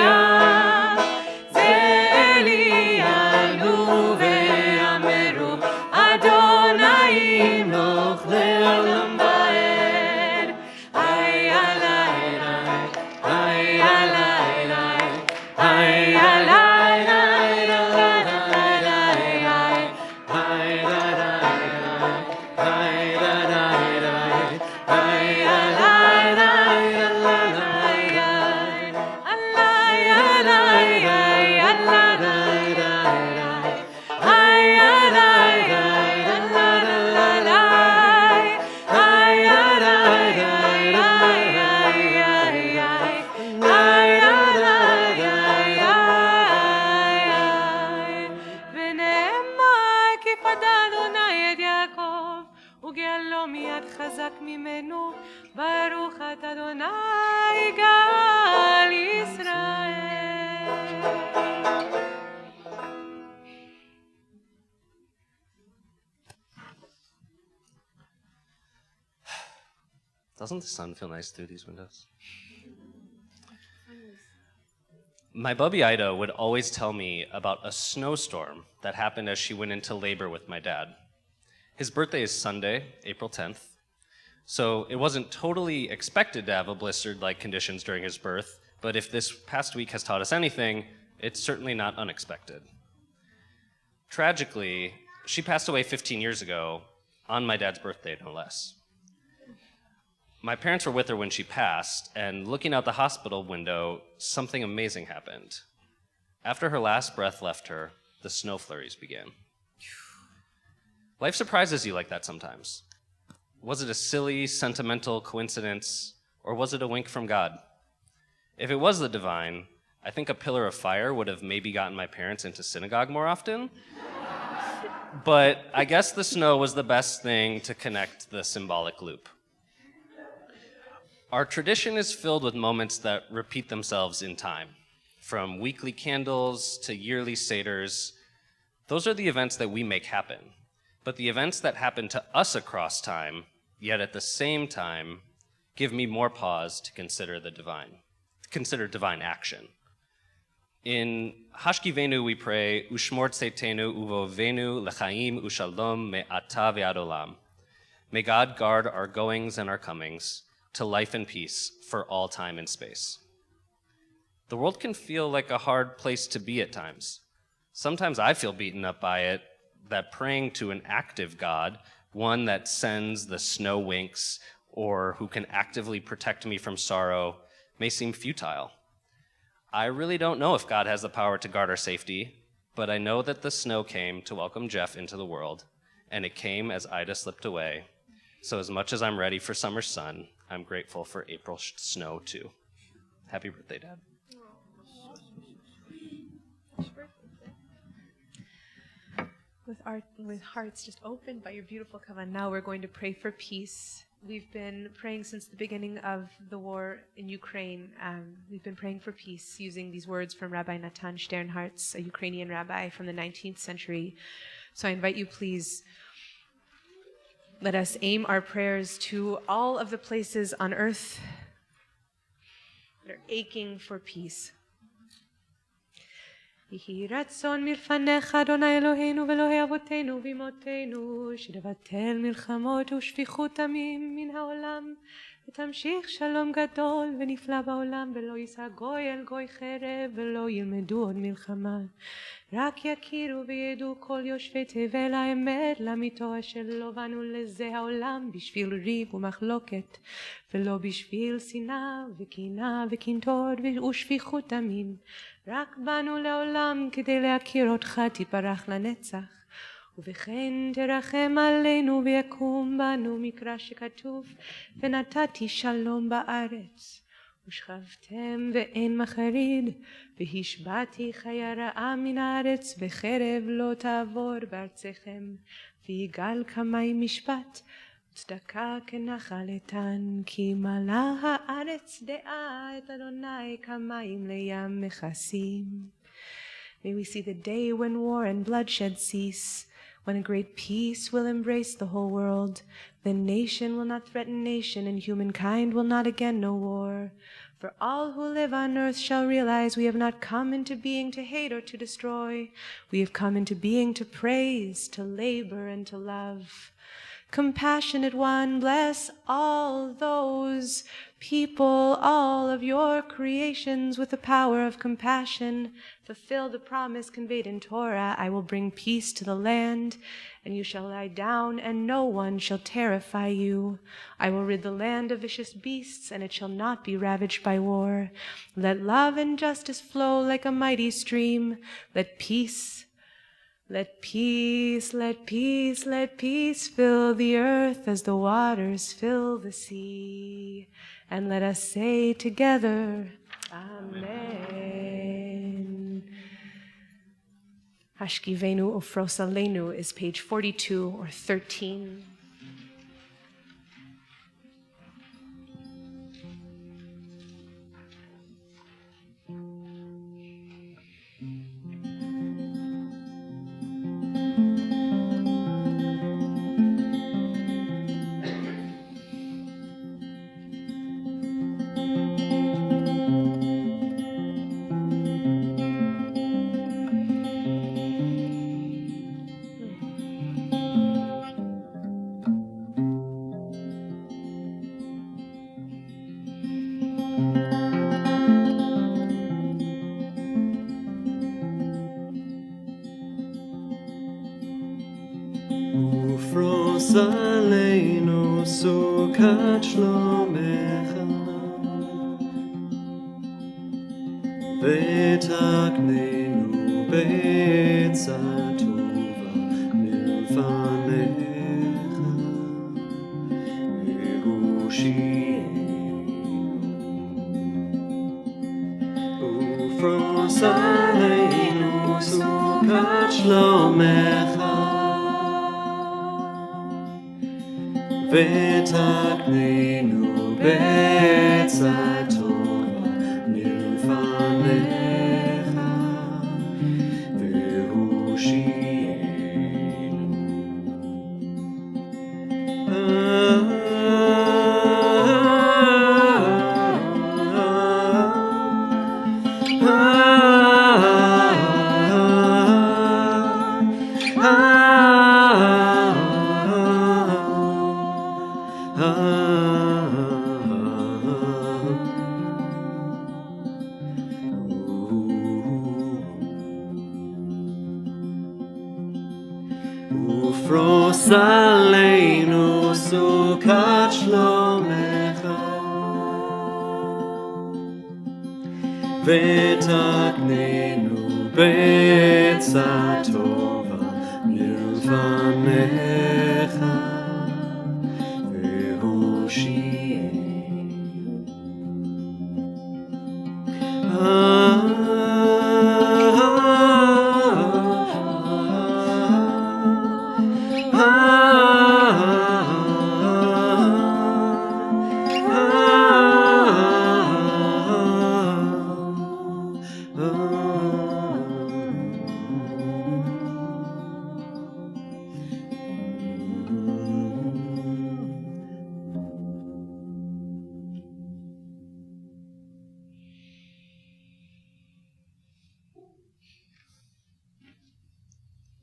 F: Doesn't the sun feel nice through these windows? My bubby Ida would always tell me about a snowstorm that happened as she went into labor with my dad. His birthday is Sunday, April 10th, so it wasn't totally expected to have a blizzard-like conditions during his birth, but if this past week has taught us anything, it's certainly not unexpected. Tragically, she passed away 15 years ago, on my dad's birthday, no less. My parents were with her when she passed, and looking out the hospital window, something amazing happened. After her last breath left her, the snow flurries began. Life surprises you like that sometimes. Was it a silly, sentimental coincidence, or was it a wink from God? If it was the divine, I think a pillar of fire would have maybe gotten my parents into synagogue more often. But I guess the snow was the best thing to connect the symbolic loop. Our tradition is filled with moments that repeat themselves in time. From weekly candles to yearly seders, those are the events that we make happen. But the events that happen to us across time, yet at the same time, give me more pause to consider divine action. In Hashkivenu we pray, Ushmor tzeitenu uvovenu lechaim ushalom me'ata ve'ad olam. May God guard our goings and our comings to life and peace for all time and space. The world can feel like a hard place to be at times. Sometimes I feel beaten up by it, that praying to an active God, one that sends the snow winks or who can actively protect me from sorrow, may seem futile. I really don't know if God has the power to guard our safety, but I know that the snow came to welcome Jeff into the world, and it came as Ida slipped away. So as much as I'm ready for summer sun, I'm grateful for April snow too. Happy birthday, Dad.
A: With hearts just opened by your beautiful kavanah, now we're going to pray for peace. We've been praying since the beginning of the war in Ukraine. We've been praying for peace using these words from Rabbi Natan Sternhartz, a Ukrainian rabbi from the 19th century. So I invite you, please, let us aim our prayers to all of the places on earth that are aching for peace. יהי רצון מלפניך, אדוני אלוהינו ואלוהי אבותינו ואמותינו, שתבטל מלחמות ושפיכות דמים מן העולם, ותמשיך שלום גדול ונפלא בעולם, ולא יישא גוי אל גוי חרב, ולא ילמדו עוד מלחמה. רק יכירו וידעו כל יושבי תבל האמת לאמיתו אשר לא באנו לזה העולם בשביל ריב ומחלוקת, ולא בשביל שנאה וקנאה וקנטור ושפיכות דמים. רק באנו לעולם כדי להכיר אותך תפרח לנצח, ובכן תרחם עלינו ויקום בנו מקרא שכתוב, ונתתי שלום בארץ. ושכבתם ואין מחריד, והשבעתי חיה רעה מן הארץ, וחרב לא תעבור בארצכם, ויגאל כמים משפט, צדקה כנחל איתן, כי מלאה הארץ דעה את אדוני כמים לים מכסים. May we see the day when war and bloodshed cease, when a great peace will embrace the whole world. Then nation will not threaten nation, and humankind will not again know war. For all who live on earth shall realize we have not come into being to hate or to destroy. We have come into being to praise, to labor, and to love. Compassionate One, bless all those people, all of your creations with the power of compassion. Fulfill the promise conveyed in Torah, I will bring peace to the land, and you shall lie down, and no one shall terrify you. I will rid the land of vicious beasts, and it shall not be ravaged by war. Let love and justice flow like a mighty stream. Let peace, let peace, let peace, let peace fill the earth as the waters fill the sea. And let us say together, Amen. Hashkivenu Ufrosalenu is page 42 or 13.
D: ופרוס עלינו סוכת שלומך, ותקננו בעצה טובה מלפניך, והושיענו. ופרוס עלינו סוכת שלומך, ותקננו בעצה טובה מלפניך, והושיענו. ופרוס עלינו סוכת שלומך, ותקננו בעצה טובה מלפניך,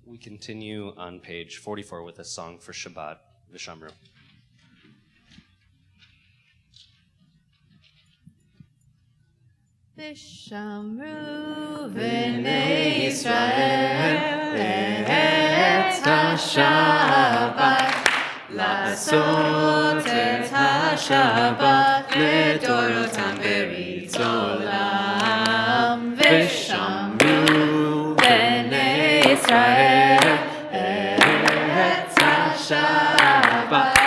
F: We continue on page 44 with a song for Shabbat, Vishamru.
C: Vishamru v'nei Yisrael et ha-Shabbat לעשות את השבת לדורותם ברית עולם ושמרו בני ישראל את השבת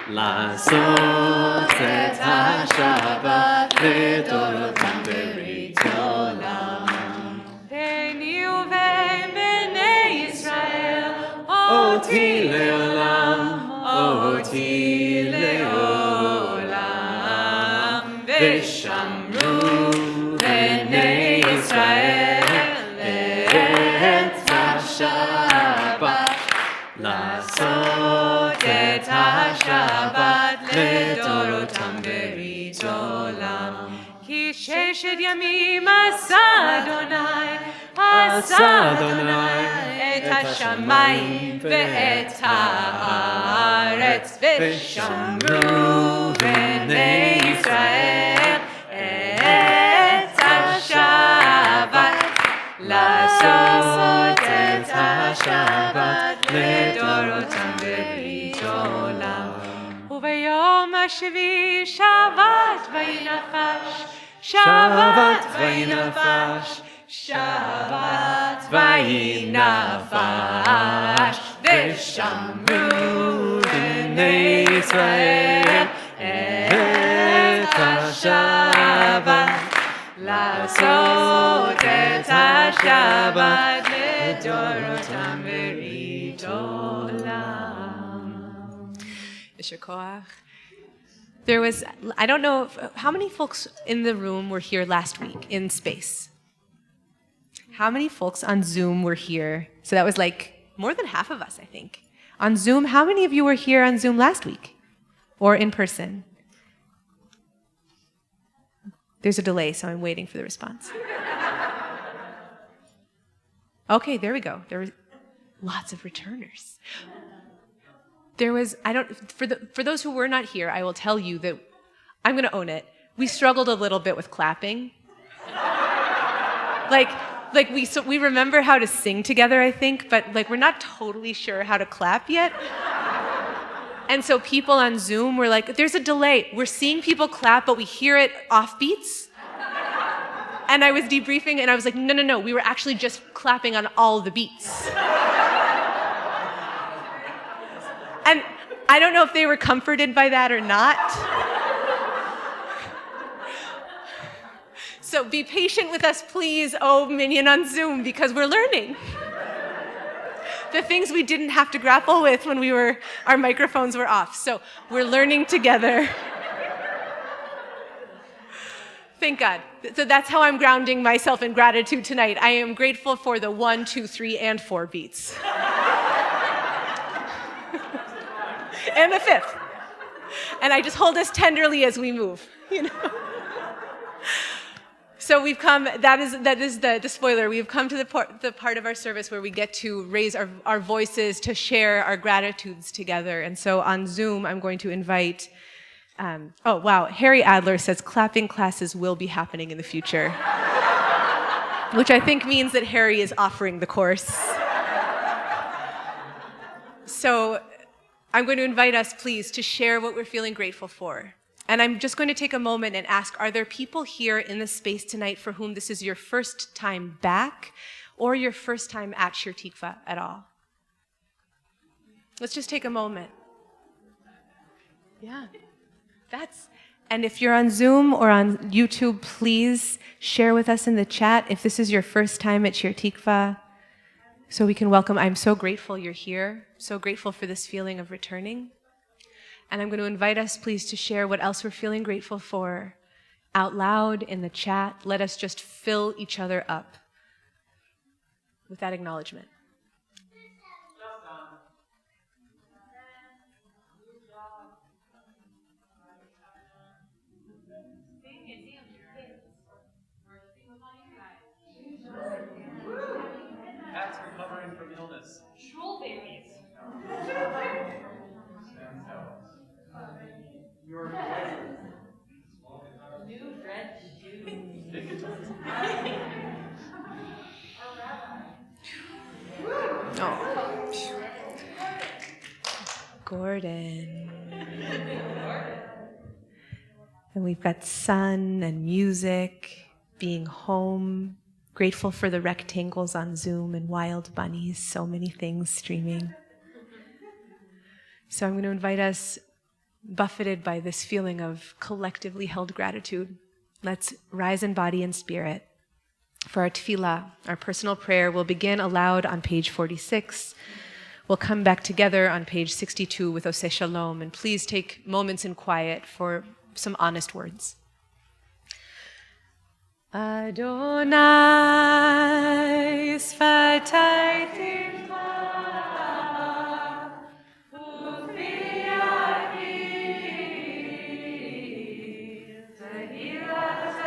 C: לעשות את השבת לדורותם ברית עולם ביני ובין בני ישראל אותי לעולם אותי לעולם ושמרו בני ישראל את השבת לעשות את השבת לדורותם ברית עולם כי ששת ימים עשה אדוני את השמיים ואת הארץ ושמרו בני ישראל את השבת לעשות את השבת לדורותם ברית עולם וביום השביעי שבת וינפש שבת וינפש שבת וינפש ושמרו בני ישראל את השבת לעשות את השבת לדורותם ברית עולם.
A: יישר koach. There was, I don't know, how many folks in the room were here last week in space? How many folks on Zoom were here? So that was like more than half of us, I think. On Zoom, how many of you were here on Zoom last week? Or in person? There's a delay, so I'm waiting for the response. Okay, there we go. There was lots of returners. There was, for those who were not here, I will tell you that, I'm going to own it, we struggled a little bit with clapping. We remember how to sing together, I think, but we're not totally sure how to clap yet. And so people on Zoom were like, there's a delay. We're seeing people clap, but we hear it off beats. And I was debriefing, and I was like, no, we were actually just clapping on all the beats. And I don't know if they were comforted by that or not. So be patient with us, please, oh minion on Zoom, because we're learning. The things we didn't have to grapple with when our microphones were off. So we're learning together. Thank God. So that's how I'm grounding myself in gratitude tonight. I am grateful for the 1, 2, 3, and 4 beats. And the 5th. And I just hold us tenderly as we move, you know. So we've come, that is the spoiler, we've come to the part of our service where we get to raise our voices to share our gratitudes together. And so on Zoom, I'm going to invite, oh wow, Harry Adler says clapping classes will be happening in the future. Which I think means that Harry is offering the course. So I'm going to invite us, please, to share what we're feeling grateful for. And I'm just going to take a moment and ask, are there people here in the space tonight for whom this is your first time back or your first time at Shir Tikva at all? Let's just take a moment. Yeah, and if you're on Zoom or on YouTube, please share with us in the chat if this is your first time at Shir Tikva, so we can welcome. I'm so grateful you're here, so grateful for this feeling of returning. And I'm going to invite us, please, to share what else we're feeling grateful for out loud in the chat. Let us just fill each other up with that acknowledgement.
B: Pat's recovering from illness. Your new red shoes.
A: garden. And we've got sun and music, being home, grateful for the rectangles on Zoom and wild bunnies, so many things streaming. So I'm going to invite us, buffeted by this feeling of collectively held gratitude, let's rise in body and spirit. For our tefillah, our personal prayer, will begin aloud on page 46. We'll come back together on page 62 with Oseh Shalom, and please take moments in quiet for some honest words. Adonai sfatai tikva, ufi ani, tehilatecha.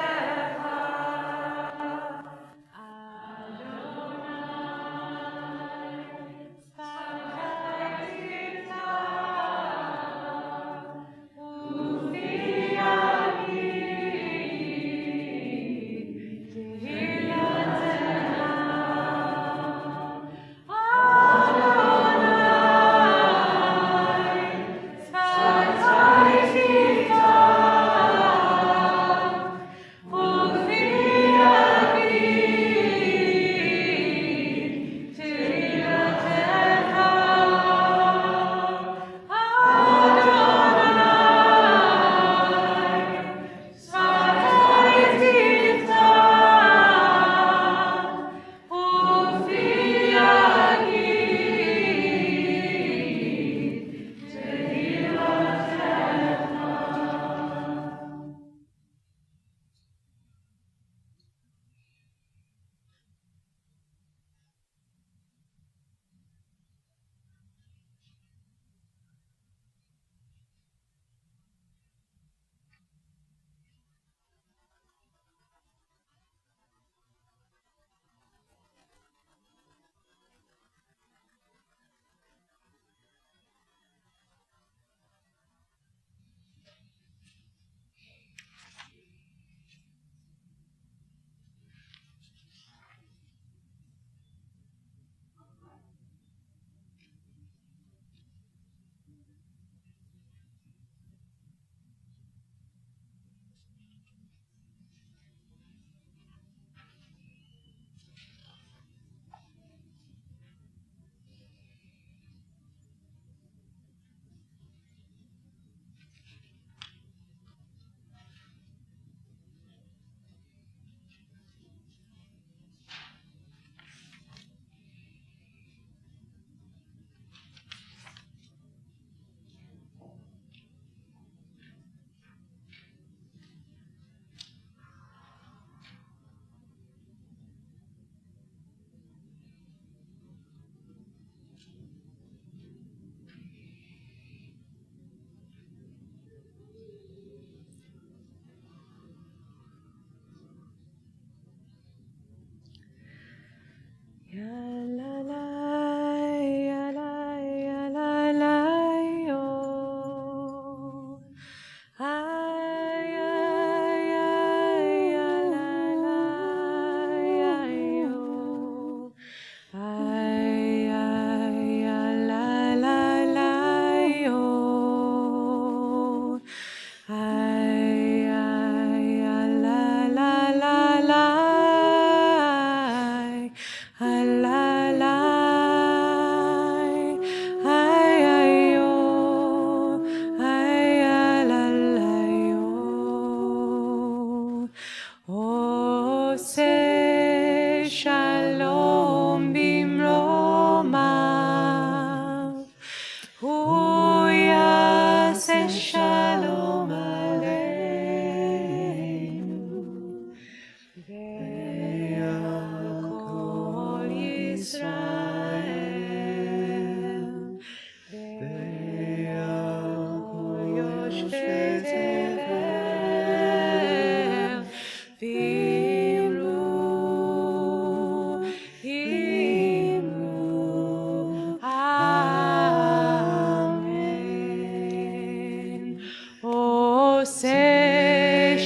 A: Adonai sfatai tikva, ufi ani.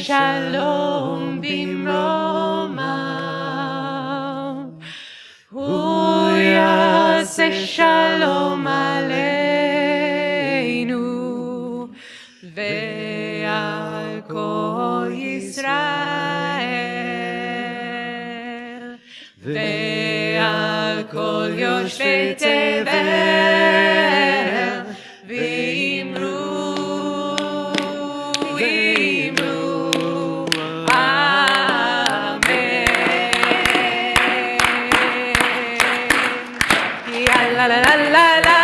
A: Shalom bimromav, hu yaseh shalom aleinu. ישראל ועל כל יושבי תבל ואמרו אמן. יאללה לה לה לה לה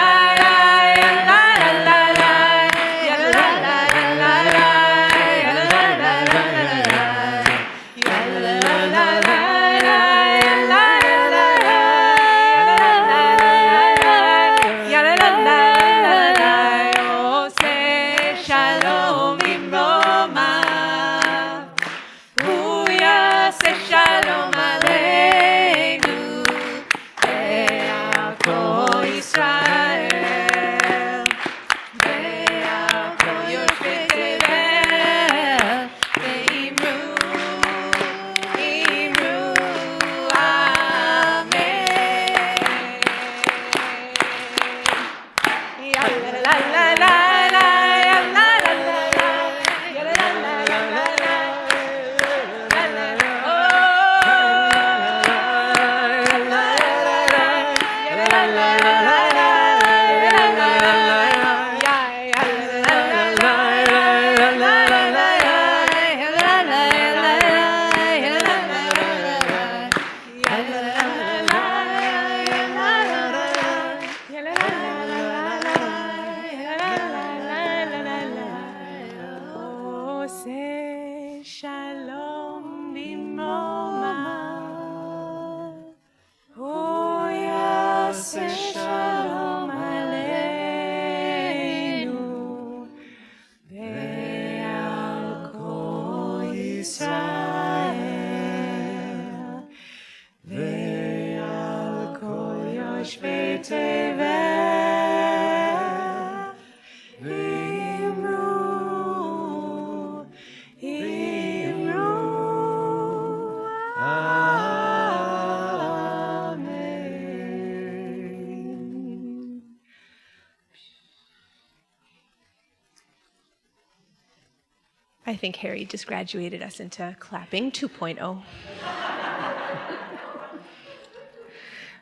A: I think Harry just graduated us into clapping 2.0.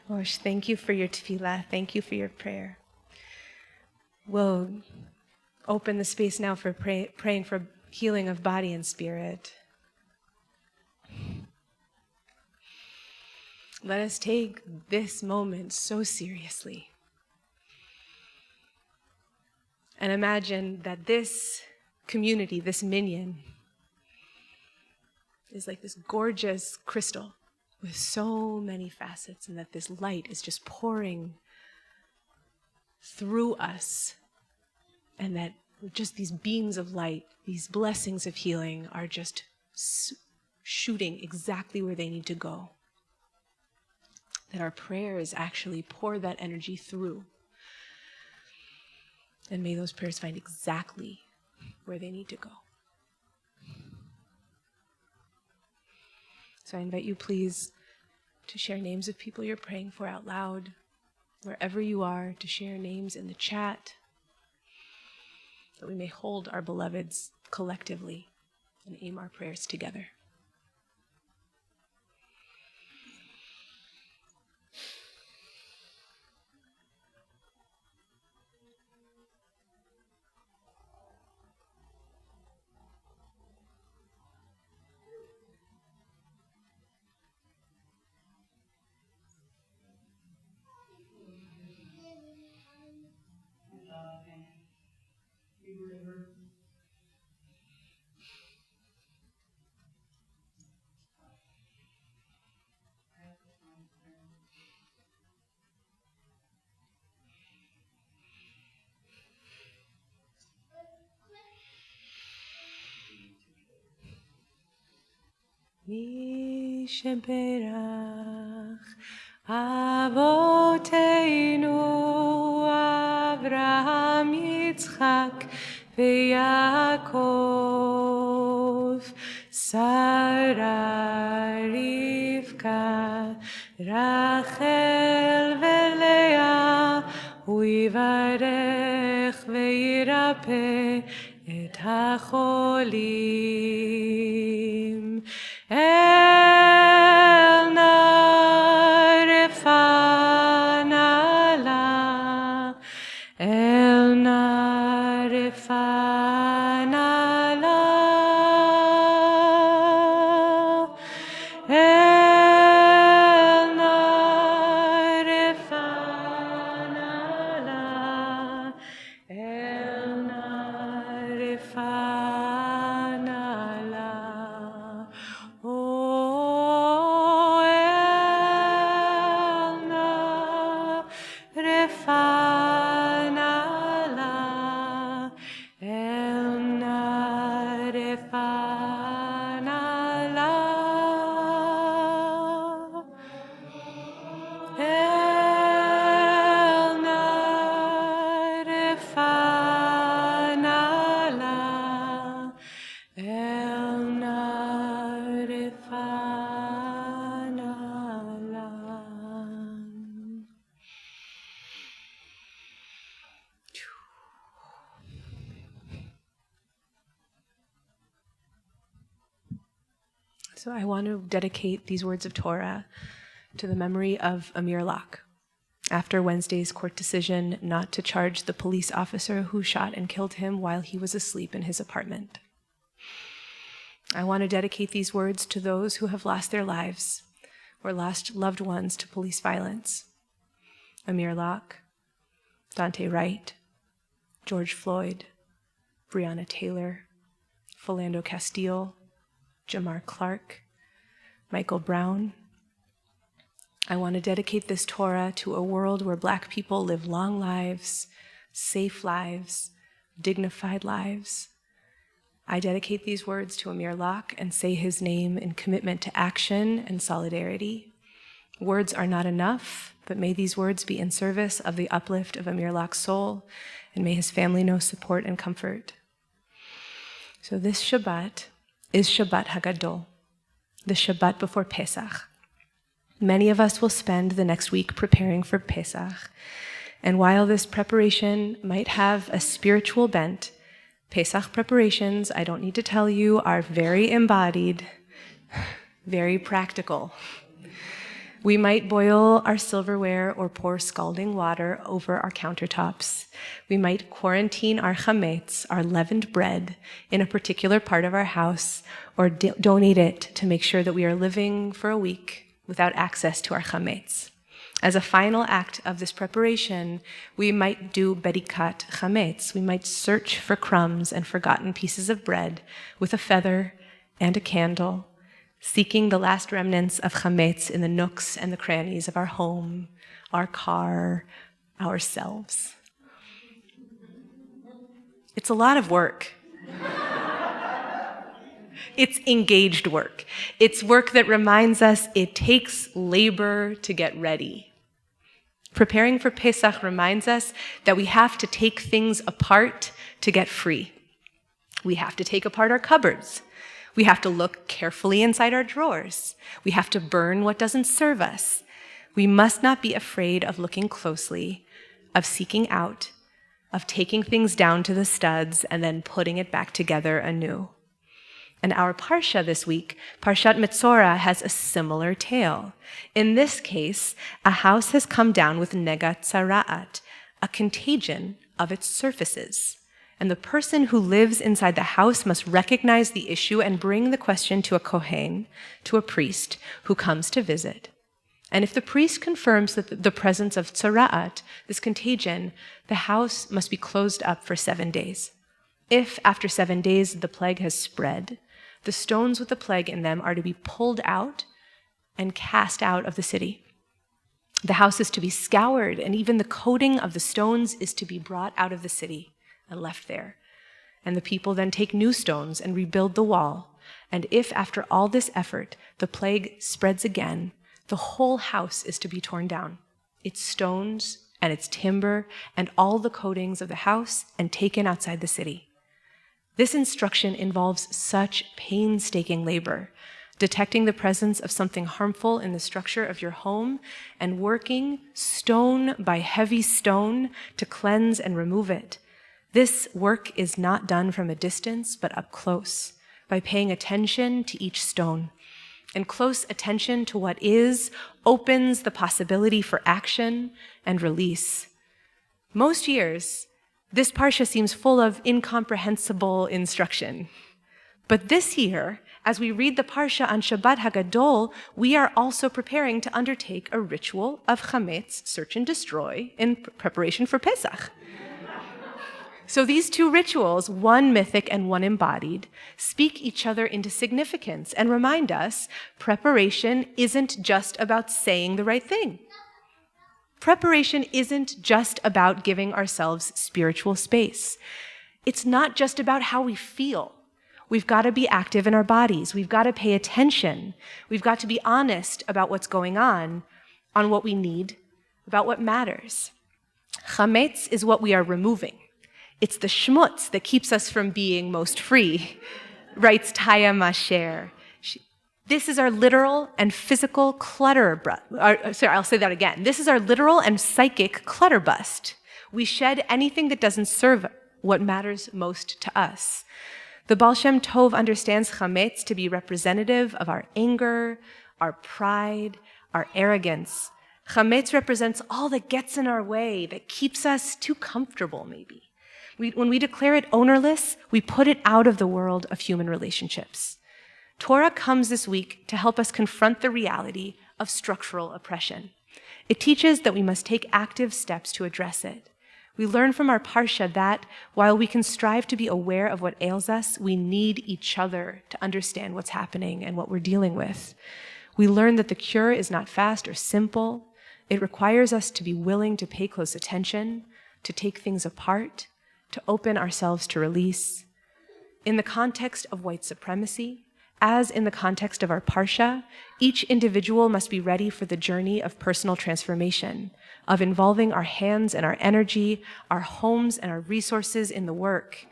A: Osh, thank you for your tefillah. Thank you for your prayer. We'll open the space now for praying for healing of body and spirit. Let us take this moment so seriously. And imagine that this community, this minyan, is like this gorgeous crystal with so many facets, and that this light is just pouring through us, and that just these beams of light, these blessings of healing are just shooting exactly where they need to go. That our prayers actually pour that energy through. And may those prayers find exactly where they need to go. So I invite you, please, to share names of people you're praying for out loud, wherever you are, to share names in the chat, that we may hold our beloveds collectively and aim our prayers together. מי שברך אבותינו אברהם יצחק ויעקב שרה רבקה רחל ולאה הוא יברך וירפא את החולים So I want to dedicate these words of Torah to the memory of Amir Locke, after Wednesday's court decision not to charge the police officer who shot and killed him while he was asleep in his apartment. I want to dedicate these words to those who have lost their lives or lost loved ones to police violence. Amir Locke, Dante Wright, George Floyd, Breonna Taylor, Philando Castile, Jamar Clark, Michael Brown. I want to dedicate this Torah to a world where Black people live long lives, safe lives, dignified lives. I dedicate these words to Amir Locke and say his name in commitment to action and solidarity. Words are not enough, but may these words be in service of the uplift of Amir Locke's soul, and may his family know support and comfort. So this Shabbat is Shabbat Hagadol, the Shabbat before Pesach. Many of us will spend the next week preparing for Pesach, and while this preparation might have a spiritual bent, Pesach preparations, I don't need to tell you, are very embodied, very practical. We might boil our silverware or pour scalding water over our countertops. We might quarantine our chametz, our leavened bread, in a particular part of our house, or donate it to make sure that we are living for a week without access to our chametz. As a final act of this preparation, we might do berikat chametz. We might search for crumbs and forgotten pieces of bread with a feather and a candle, seeking the last remnants of chametz in the nooks and the crannies of our home, our car, ourselves. It's a lot of work. It's engaged work. It's work that reminds us it takes labor to get ready. Preparing for Pesach reminds us that we have to take things apart to get free. We have to take apart our cupboards. We have to look carefully inside our drawers. We have to burn what doesn't serve us. We must not be afraid of looking closely, of seeking out, of taking things down to the studs and then putting it back together anew. And our Parsha this week, Parshat Metzora, has a similar tale. In this case, a house has come down with negat tzara'at, a contagion of its surfaces. And the person who lives inside the house must recognize the issue and bring the question to a kohen, to a priest, who comes to visit. And if the priest confirms that the presence of tzara'at, this contagion, the house must be closed up for 7 days. If after 7 days the plague has spread, the stones with the plague in them are to be pulled out and cast out of the city. The house is to be scoured, and even the coating of the stones is to be brought out of the city and left there. And the people then take new stones and rebuild the wall. And if after all this effort the plague spreads again, the whole house is to be torn down, its stones and its timber and all the coatings of the house, and taken outside the city. This instruction involves such painstaking labor, detecting the presence of something harmful in the structure of your home and working stone by heavy stone to cleanse and remove it. This work is not done from a distance, but up close, by paying attention to each stone. And close attention to what is opens the possibility for action and release. Most years, this Parsha seems full of incomprehensible instruction. But this year, as we read the Parsha on Shabbat Hagadol, we are also preparing to undertake a ritual of chametz, search and destroy, in preparation for Pesach. So these two rituals, one mythic and one embodied, speak each other into significance and remind us preparation isn't just about saying the right thing. Preparation isn't just about giving ourselves spiritual space. It's not just about how we feel. We've got to be active in our bodies. We've got to pay attention. We've got to be honest about what's going on what we need, about what matters. Chametz is what we are removing. It's the shmutz that keeps us from being most free, writes Taya Masher. This is our literal and physical clutter. I'll say that again. This is our literal and psychic clutter bust. We shed anything that doesn't serve what matters most to us. The Baal Shem Tov understands chametz to be representative of our anger, our pride, our arrogance. Chametz represents all that gets in our way, that keeps us too comfortable, maybe. When we declare it ownerless, we put it out of the world of human relationships. Torah comes this week to help us confront the reality of structural oppression. It teaches that we must take active steps to address it. We learn from our parsha that while we can strive to be aware of what ails us, we need each other to understand what's happening and what we're dealing with. We learn that the cure is not fast or simple. It requires us to be willing to pay close attention, to take things apart, to open ourselves to release. In the context of white supremacy, as in the context of our parsha, each individual must be ready for the journey of personal transformation, of involving our hands and our energy, our homes and our resources in the work.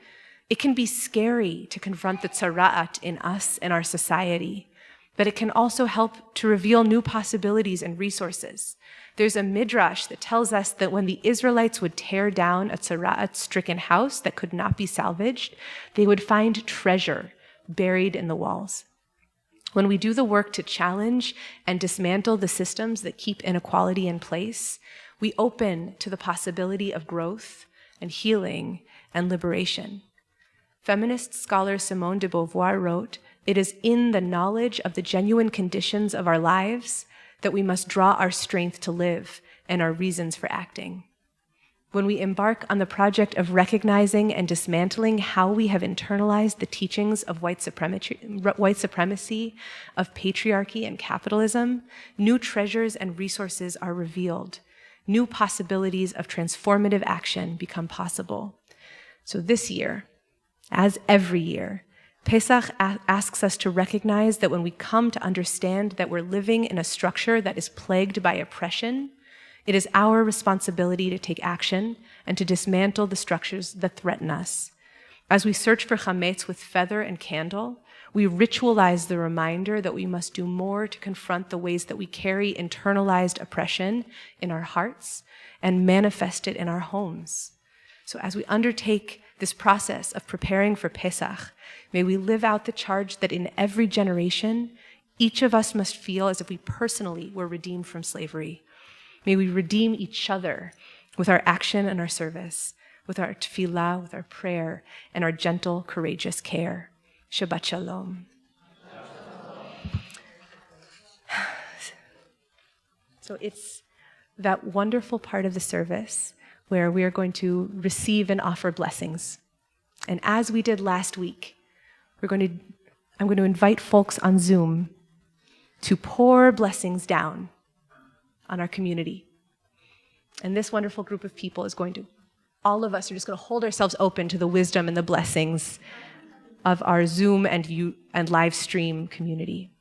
A: It can be scary to confront the tzara'at in us and our society, but it can also help to reveal new possibilities and resources. There's a midrash that tells us that when the Israelites would tear down a tzara'at-stricken house that could not be salvaged, they would find treasure buried in the walls. When we do the work to challenge and dismantle the systems that keep inequality in place, we open to the possibility of growth and healing and liberation. Feminist scholar Simone de Beauvoir wrote, "It is in the knowledge of the genuine conditions of our lives that we must draw our strength to live and our reasons for acting." When we embark on the project of recognizing and dismantling how we have internalized the teachings of white supremacy, of patriarchy and capitalism, new treasures and resources are revealed. New possibilities of transformative action become possible. So this year, as every year, Pesach asks us to recognize that when we come to understand that we're living in a structure that is plagued by oppression, it is our responsibility to take action and to dismantle the structures that threaten us. As we search for chametz with feather and candle, we ritualize the reminder that we must do more to confront the ways that we carry internalized oppression in our hearts and manifest it in our homes. So as we undertake this process of preparing for Pesach, may we live out the charge that in every generation, each of us must feel as if we personally were redeemed from slavery. May we redeem each other with our action and our service, with our tefillah, with our prayer, and our gentle, courageous care. Shabbat Shalom. So it's that wonderful part of the service where we are going to receive and offer blessings. And as we did last week, I'm going to invite folks on Zoom to pour blessings down on our community. And this wonderful group of people is all of us are just going to hold ourselves open to the wisdom and the blessings of our Zoom and live stream community.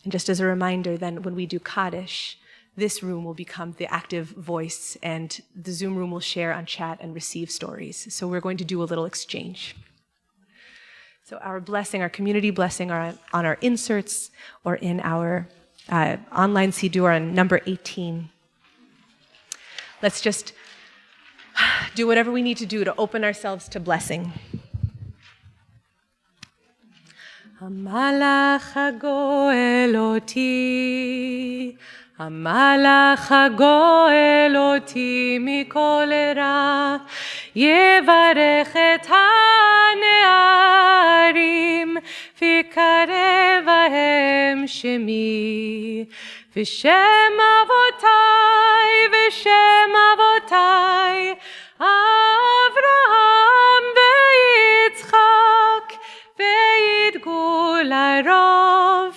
A: And just as a reminder, then when we do Kaddish, this room will become the active voice and the Zoom room will share on chat and receive stories. So we're going to do a little exchange. So our blessing, our community blessing are on our inserts or in our online Siddur on number 18. Let's just do whatever we need to do to open ourselves to blessing. Hamalach hagoel oti, Hamalach hagoel oti mikol ra, yevarech et hane'arim, v'karev bahem shemi, v'shem avotai, Avraham ve'Yitzchak, ve'yidgul ha'rov,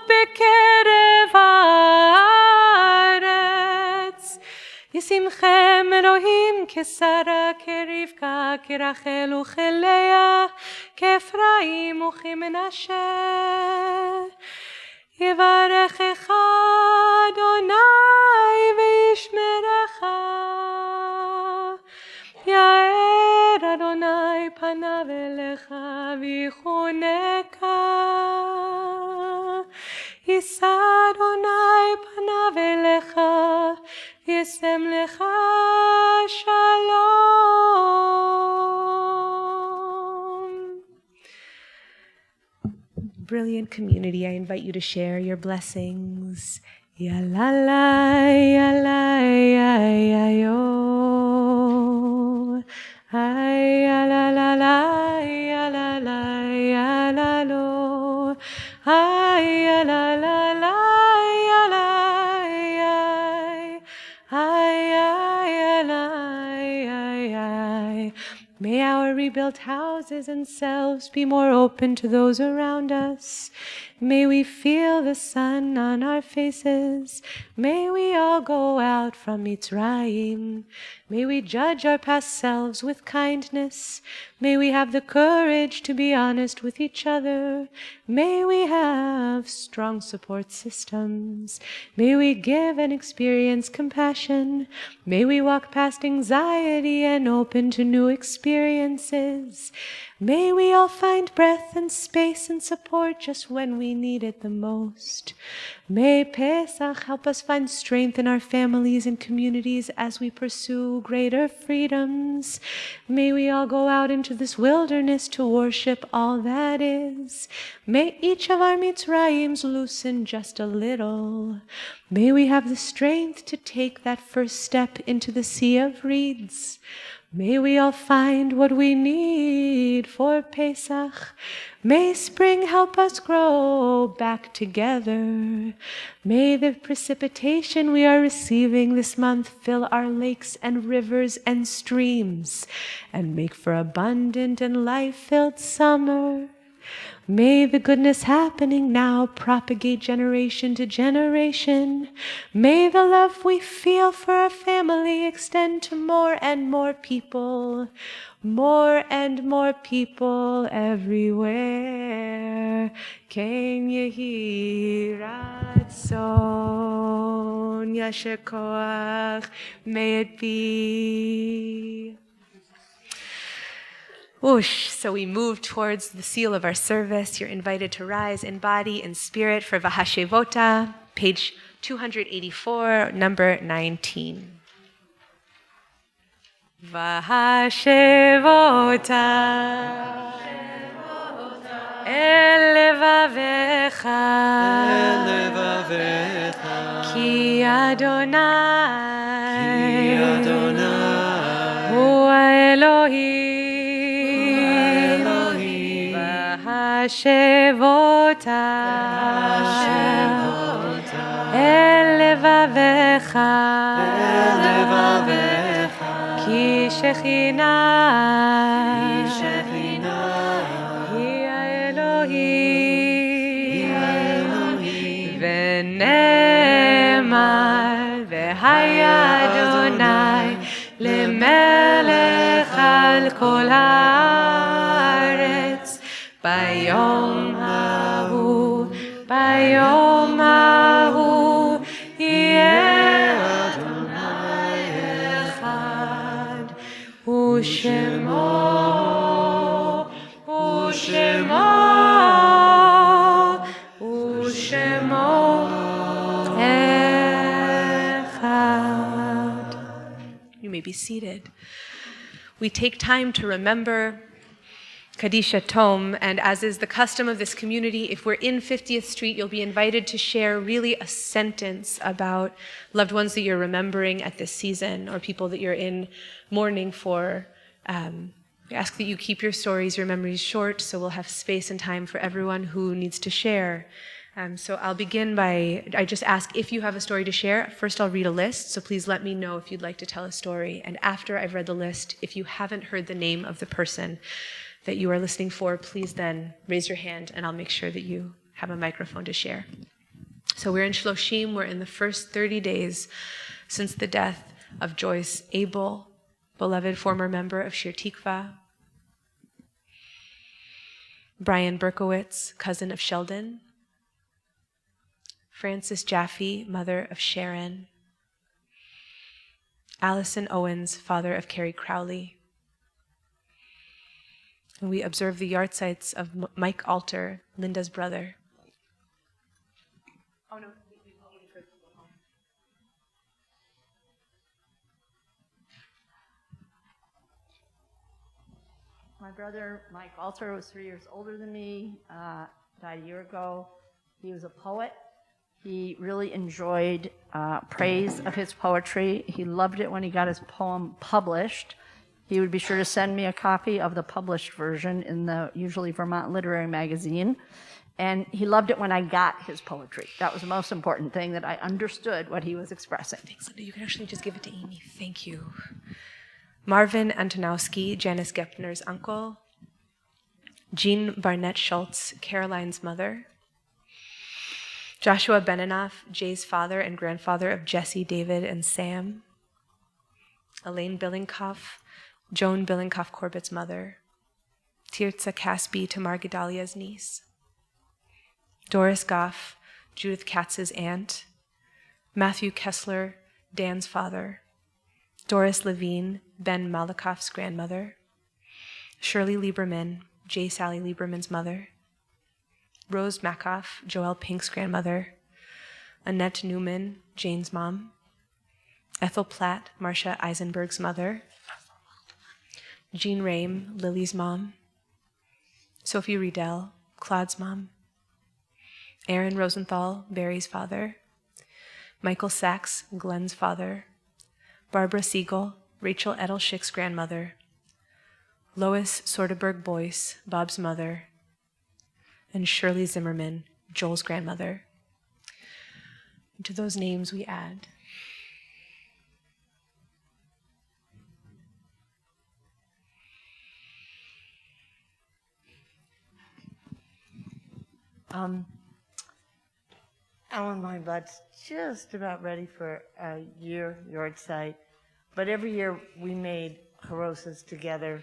A: bekerev haaretz. Yisimchem Elohim kesara, kerivka, kerachel uchelea, kefraim uchimenashe. Yevarechecha Adonai ve'yishmerecha. Yair Adonai panav elecha v'yichuneka. Yisa Adonai panav elecha v'yisem lecha shalom. brilliant community. I invite you to share your blessings. Ya la la, ya la, ya ya yo. Ay, ya la la la, ya la la, ya la lo. Ay, ya la la la, ya la, ya. Ay, ay, ay, ay, ay. May our rebuilt houses and selves be more open to those around us. May we feel the sun on our faces. May we all go out from Mitzrayim. May we judge our past selves with kindness. May we have the courage to be honest with each other. May we have strong support systems. May we give and experience compassion. May we walk past anxiety and open to new experiences. May we all find breath and space and support just when we need it the most. May Pesach help us find strength in our families and communities as we pursue greater freedoms. May we all go out into this wilderness to worship all that is. May each of our Mitzrayims loosen just a little. May we have the strength to take that first step into the sea of reeds. May we all find what we need for Pesach. May spring help us grow back together. May the precipitation we are receiving this month fill our lakes and rivers and streams and make for abundant and life-filled summer. May the goodness happening now propagate generation to generation. May the love we feel for our family extend to more and more people everywhere. Ken yehi ratzon yasher koach. May it be. Whoosh. So we move towards the seal of our service. You're invited to rise in body and spirit for Vahashevota, page 284, number 19. Vahashevota el levavecha ki Adonai hu Elohim Vahashevota el levavecha ki Shekhinah hi Elohim v'ne'emar v'haya Adonai lemelech al kol haaretz bayom hahu yeh Adonai echad u'shemo echad. You may be seated. We take time to remember Kadisha Tom, and as is the custom of this community, if we're in 50th Street, you'll be invited to share really a sentence about loved ones that you're remembering at this season or people that you're in mourning for. We ask that you keep your stories, your memories short, so we'll have space and time for everyone who needs to share. So I'll begin I just ask if you have a story to share. First, I'll read a list, so please let me know if you'd like to tell a story. And after I've read the list, if you haven't heard the name of the person that you are listening for, please then raise your hand and I'll make sure that you have a microphone to share. So we're in Shloshim, we're in the first 30 days since the death of Joyce Abel, beloved former member of Shir Tikva, Brian Berkowitz, cousin of Sheldon, Frances Jaffe, mother of Sharon, Allison Owens, father of Carrie Crowley. And we observe the yahrzeits of Mike Alter, Linda's brother. Oh no.
G: My brother, Mike Alter, was 3 years older than me. died a year ago. He was a poet. He really enjoyed praise of his poetry. He loved it when he got his poem published. He would be sure to send me a copy of the published version in the usually Vermont Literary Magazine. And he loved it when I got his poetry. That was the most important thing, that I understood what he was expressing.
A: Thanks, Linda. You can actually just give it to Amy. Thank you. Marvin Antonowski, Janice Gepner's uncle. Jean Barnett Schultz, Caroline's mother. Joshua Beninoff, Jay's father and grandfather of Jesse, David, and Sam. Elaine Billingkoff, Joan Billingkoff-Corbett's mother. Tirza Caspi, Tamar Gedalia's niece. Doris Goff, Judith Katz's aunt. Matthew Kessler, Dan's father. Doris Levine, Ben Malakoff's grandmother. Shirley Lieberman, J. Sally Lieberman's mother. Rose Makoff, Joelle Pink's grandmother. Annette Newman, Jane's mom. Ethel Platt, Marcia Eisenberg's mother. Jean Rame, Lily's mom. Sophie Riedel, Claude's mom. Aaron Rosenthal, Barry's father. Michael Sachs, Glenn's father. Barbara Siegel, Rachel Edelschick's grandmother. Lois Soderberg Boyce, Bob's mother. And Shirley Zimmerman, Joel's grandmother. And to those names we add
G: Alan, my butt's just about ready for a yard site. But every year we made harosas together,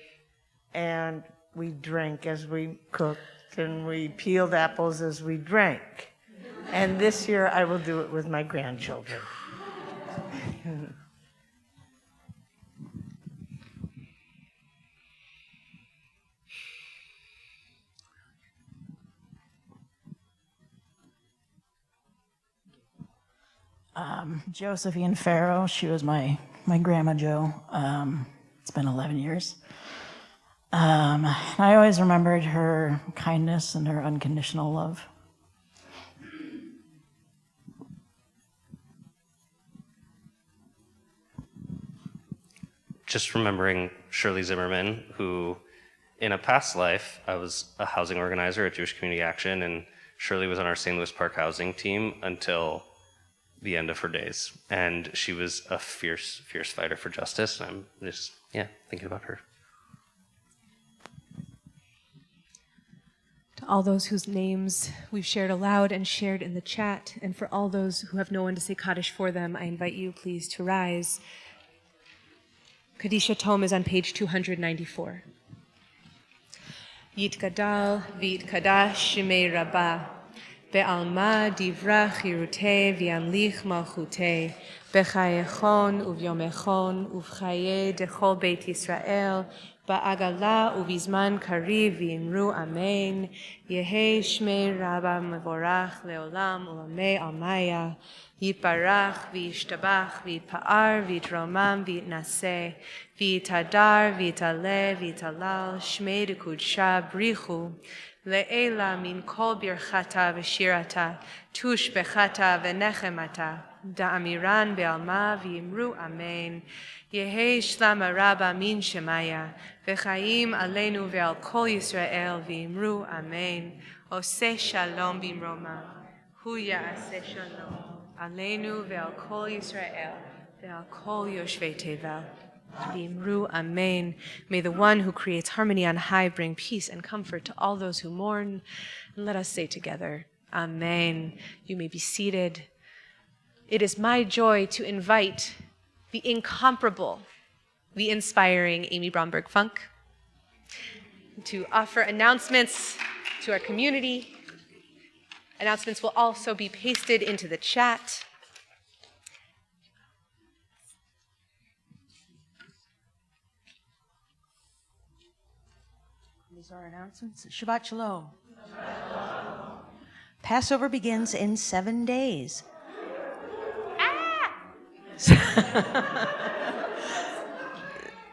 G: and we drank as we cooked, and we peeled apples as we drank. And this year I will do it with my grandchildren.
H: Josephine Farrow, she was my grandma Jo. It's been 11 years. I always remembered her kindness and her unconditional love.
F: Just remembering Shirley Zimmerman, who in a past life, I was a housing organizer at Jewish Community Action, and Shirley was on our St. Louis Park housing team until the end of her days. And she was a fierce, fierce fighter for justice. And I'm just, thinking about her.
A: to all those whose names we've shared aloud and shared in the chat, and for all those who have no one to say Kaddish for them, I invite you please to rise. Kadisha Tom is on page 294. Yitgadal v'yitkadash shemei Rabbah, be'alma divra chirutei v'yamlich malchutei, b'chayechon uvyomechon uvchaye dechol Beit Yisrael, ba'agala uvizman kariv v'imru amen, yehe shmei Rabbah mevorach leolam ulamei almaya, yitbarach v'yishtabach v'yitpa'ar v'yitromam v'yitnaseh, v'yitadar v'yitale v'yitalal shmei dekudsha brichu, le'ela min kol birchata v'shirata, tush bechata v'nechemata, da'amiran be'alma v'yimru amen, yehe shlama rabba min shemaya, v'chaim aleinu ve'al kol Yisrael v'yimru amen, oseh shalom b'mroma, hu ya'aseh shalom, aleinu ve'al kol Yisrael, ve'al kol yoshvei tevel. V'imru amen. May the one who creates harmony on high bring peace and comfort to all those who mourn. And let us say together, amen. You may be seated. It is my joy to invite the incomparable, the inspiring Amy Bromberg-Funk to offer announcements to our community. Announcements will also be pasted into the chat.
I: These are announcements. Shabbat Shalom. Passover begins in 7 days.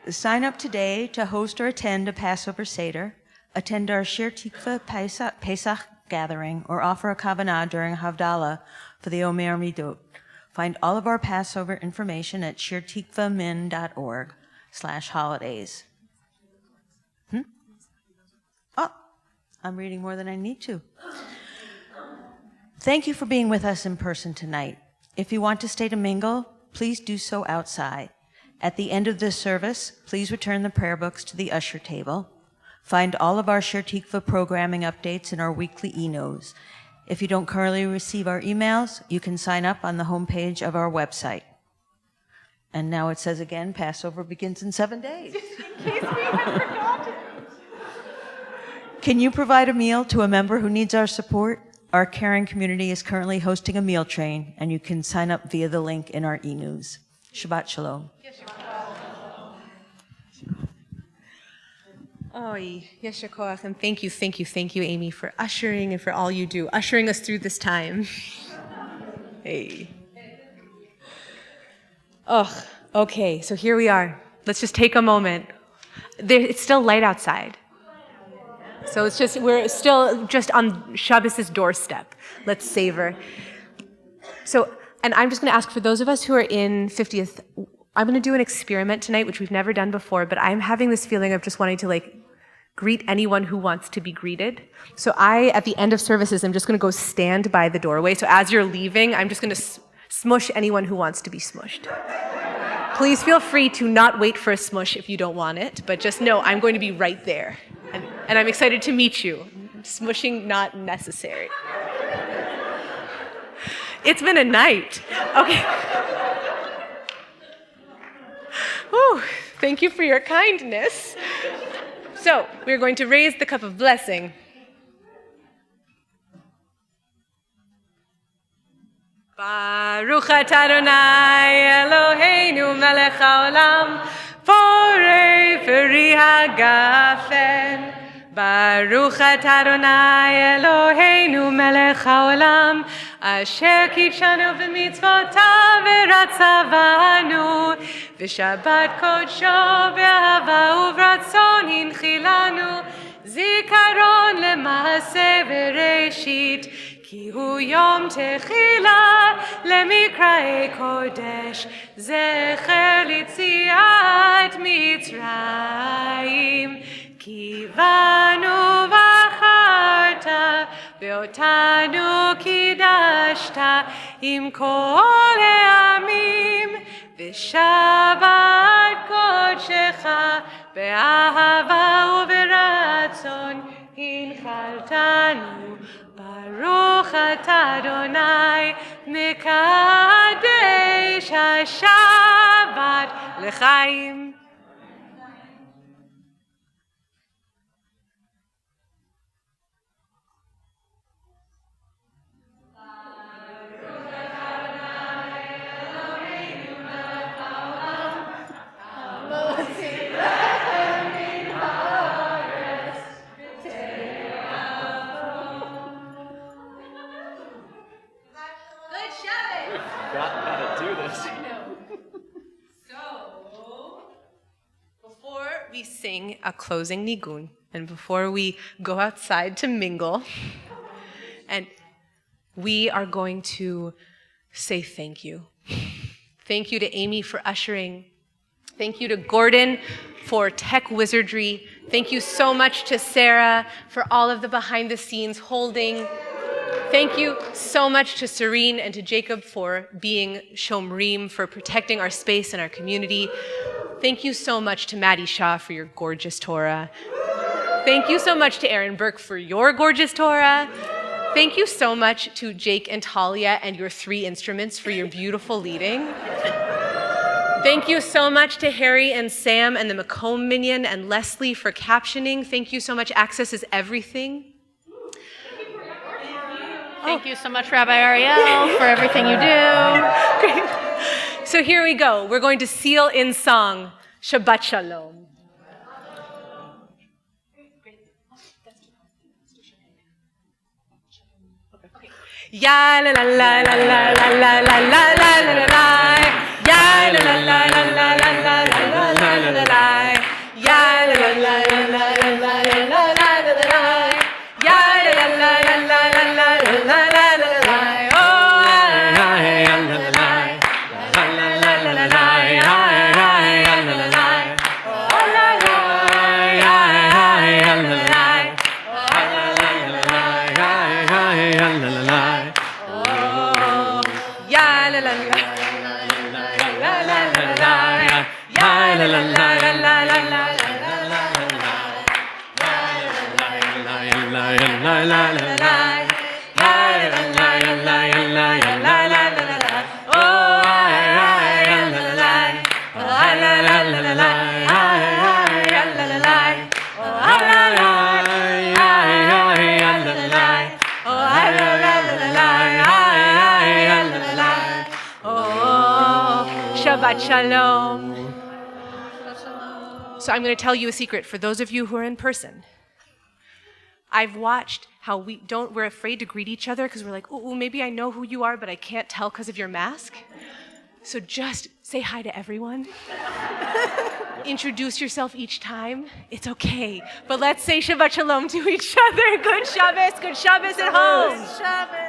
I: Sign up today to host or attend a Passover Seder. Attend our Shir Tikva Pesach gathering or offer a kavanah during Havdalah for the Omer Midot. Find all of our Passover information at shirtikvamin.org/holidays. Oh, I'm reading more than I need to. Thank you for being with us in person tonight. If you want to stay to mingle, please do so outside. At the end of this service, please return the prayer books to the usher table. Find all of our Shir Tikva programming updates in our weekly e-nos. If you don't currently receive our emails, you can sign up on the homepage of our website. And now it says again, Passover begins in 7 days. Just in case we had forgotten. Can you provide a meal to a member who needs our support? Our caring community is currently hosting a meal train, and you can sign up via the link in our e-news. Shabbat Shalom.
A: Oy, yesher koach, and thank you, Amy, for ushering and for all you do, ushering us through this time. Hey. Oh, okay, so here we are. Let's just take a moment. It's still light outside. So we're still just on Shabbos' doorstep. Let's savor. So, and I'm just going to ask for those of us who are in 50th, I'm going to do an experiment tonight, which we've never done before, but I'm having this feeling of just wanting to greet anyone who wants to be greeted. So at the end of services, I'm just going to go stand by the doorway. So as you're leaving, I'm just going to smush anyone who wants to be smushed. Please feel free to not wait for a smush if you don't want it, but just know I'm going to be right there. And I'm excited to meet you. Smushing not necessary. It's been a night. Okay. Whew, thank you for your kindness. So, we're going to raise the cup of blessing. Baruch atah Adonai Eloheinu melech haolam, borei peri hagafen. Baruch atah Adonai Eloheinu melech haolam, asher kidshanu b'mitzvotav v'ratzavanu, v'shabbat kodsho b'ahava uvratzon hinchilanu, zikaron lema'aseh v'reshit, ki hu yom techila lemikraei kodesh, zecher litziat Mitzrayim. Kivanu v'acharta ve'otanu kidashta im kol ha'amim v'shabbat kodshecha be'ahava u'v'ratzon hinchaltanu. Baruch atah Adonai mekadesh ha'shabbat l'chaim. We sing a closing nigun, and before we go outside to mingle, and we are going to say thank you. Thank you to Amy for ushering. Thank you to Gordon for tech wizardry. Thank you so much to Sarah for all of the behind the scenes holding. Thank you so much to Serene and to Jacob for being Shomrim, for protecting our space and our community. Thank you so much to Maddie Shaw for your gorgeous Torah. Thank you so much to Aaron Burke for your gorgeous Torah. Thank you so much to Jake and Talia and your 3 instruments for your beautiful leading. Thank you so much to Harry and Sam and the Macomb Minion and Leslie for captioning. Thank you so much. Access is everything.
C: Thank you so much, Rabbi Ariel, for everything you do.
A: Great. So here we go. We're going to seal in song, Shabbat Shalom. Ya la la la la la la la la la la la. Ya la la la la la la la la la la la. Ya la la la la la la la la la la. Ya la la la la la. Shabbat Shalom. So I'm going to tell you a secret for those of you who are in person. I've watched how we're afraid to greet each other because we're like, ooh, maybe I know who you are, but I can't tell because of your mask. So just say hi to everyone. Introduce yourself each time. It's okay. But let's say Shabbat Shalom to each other. Good Shabbos at home.
G: Shabbos.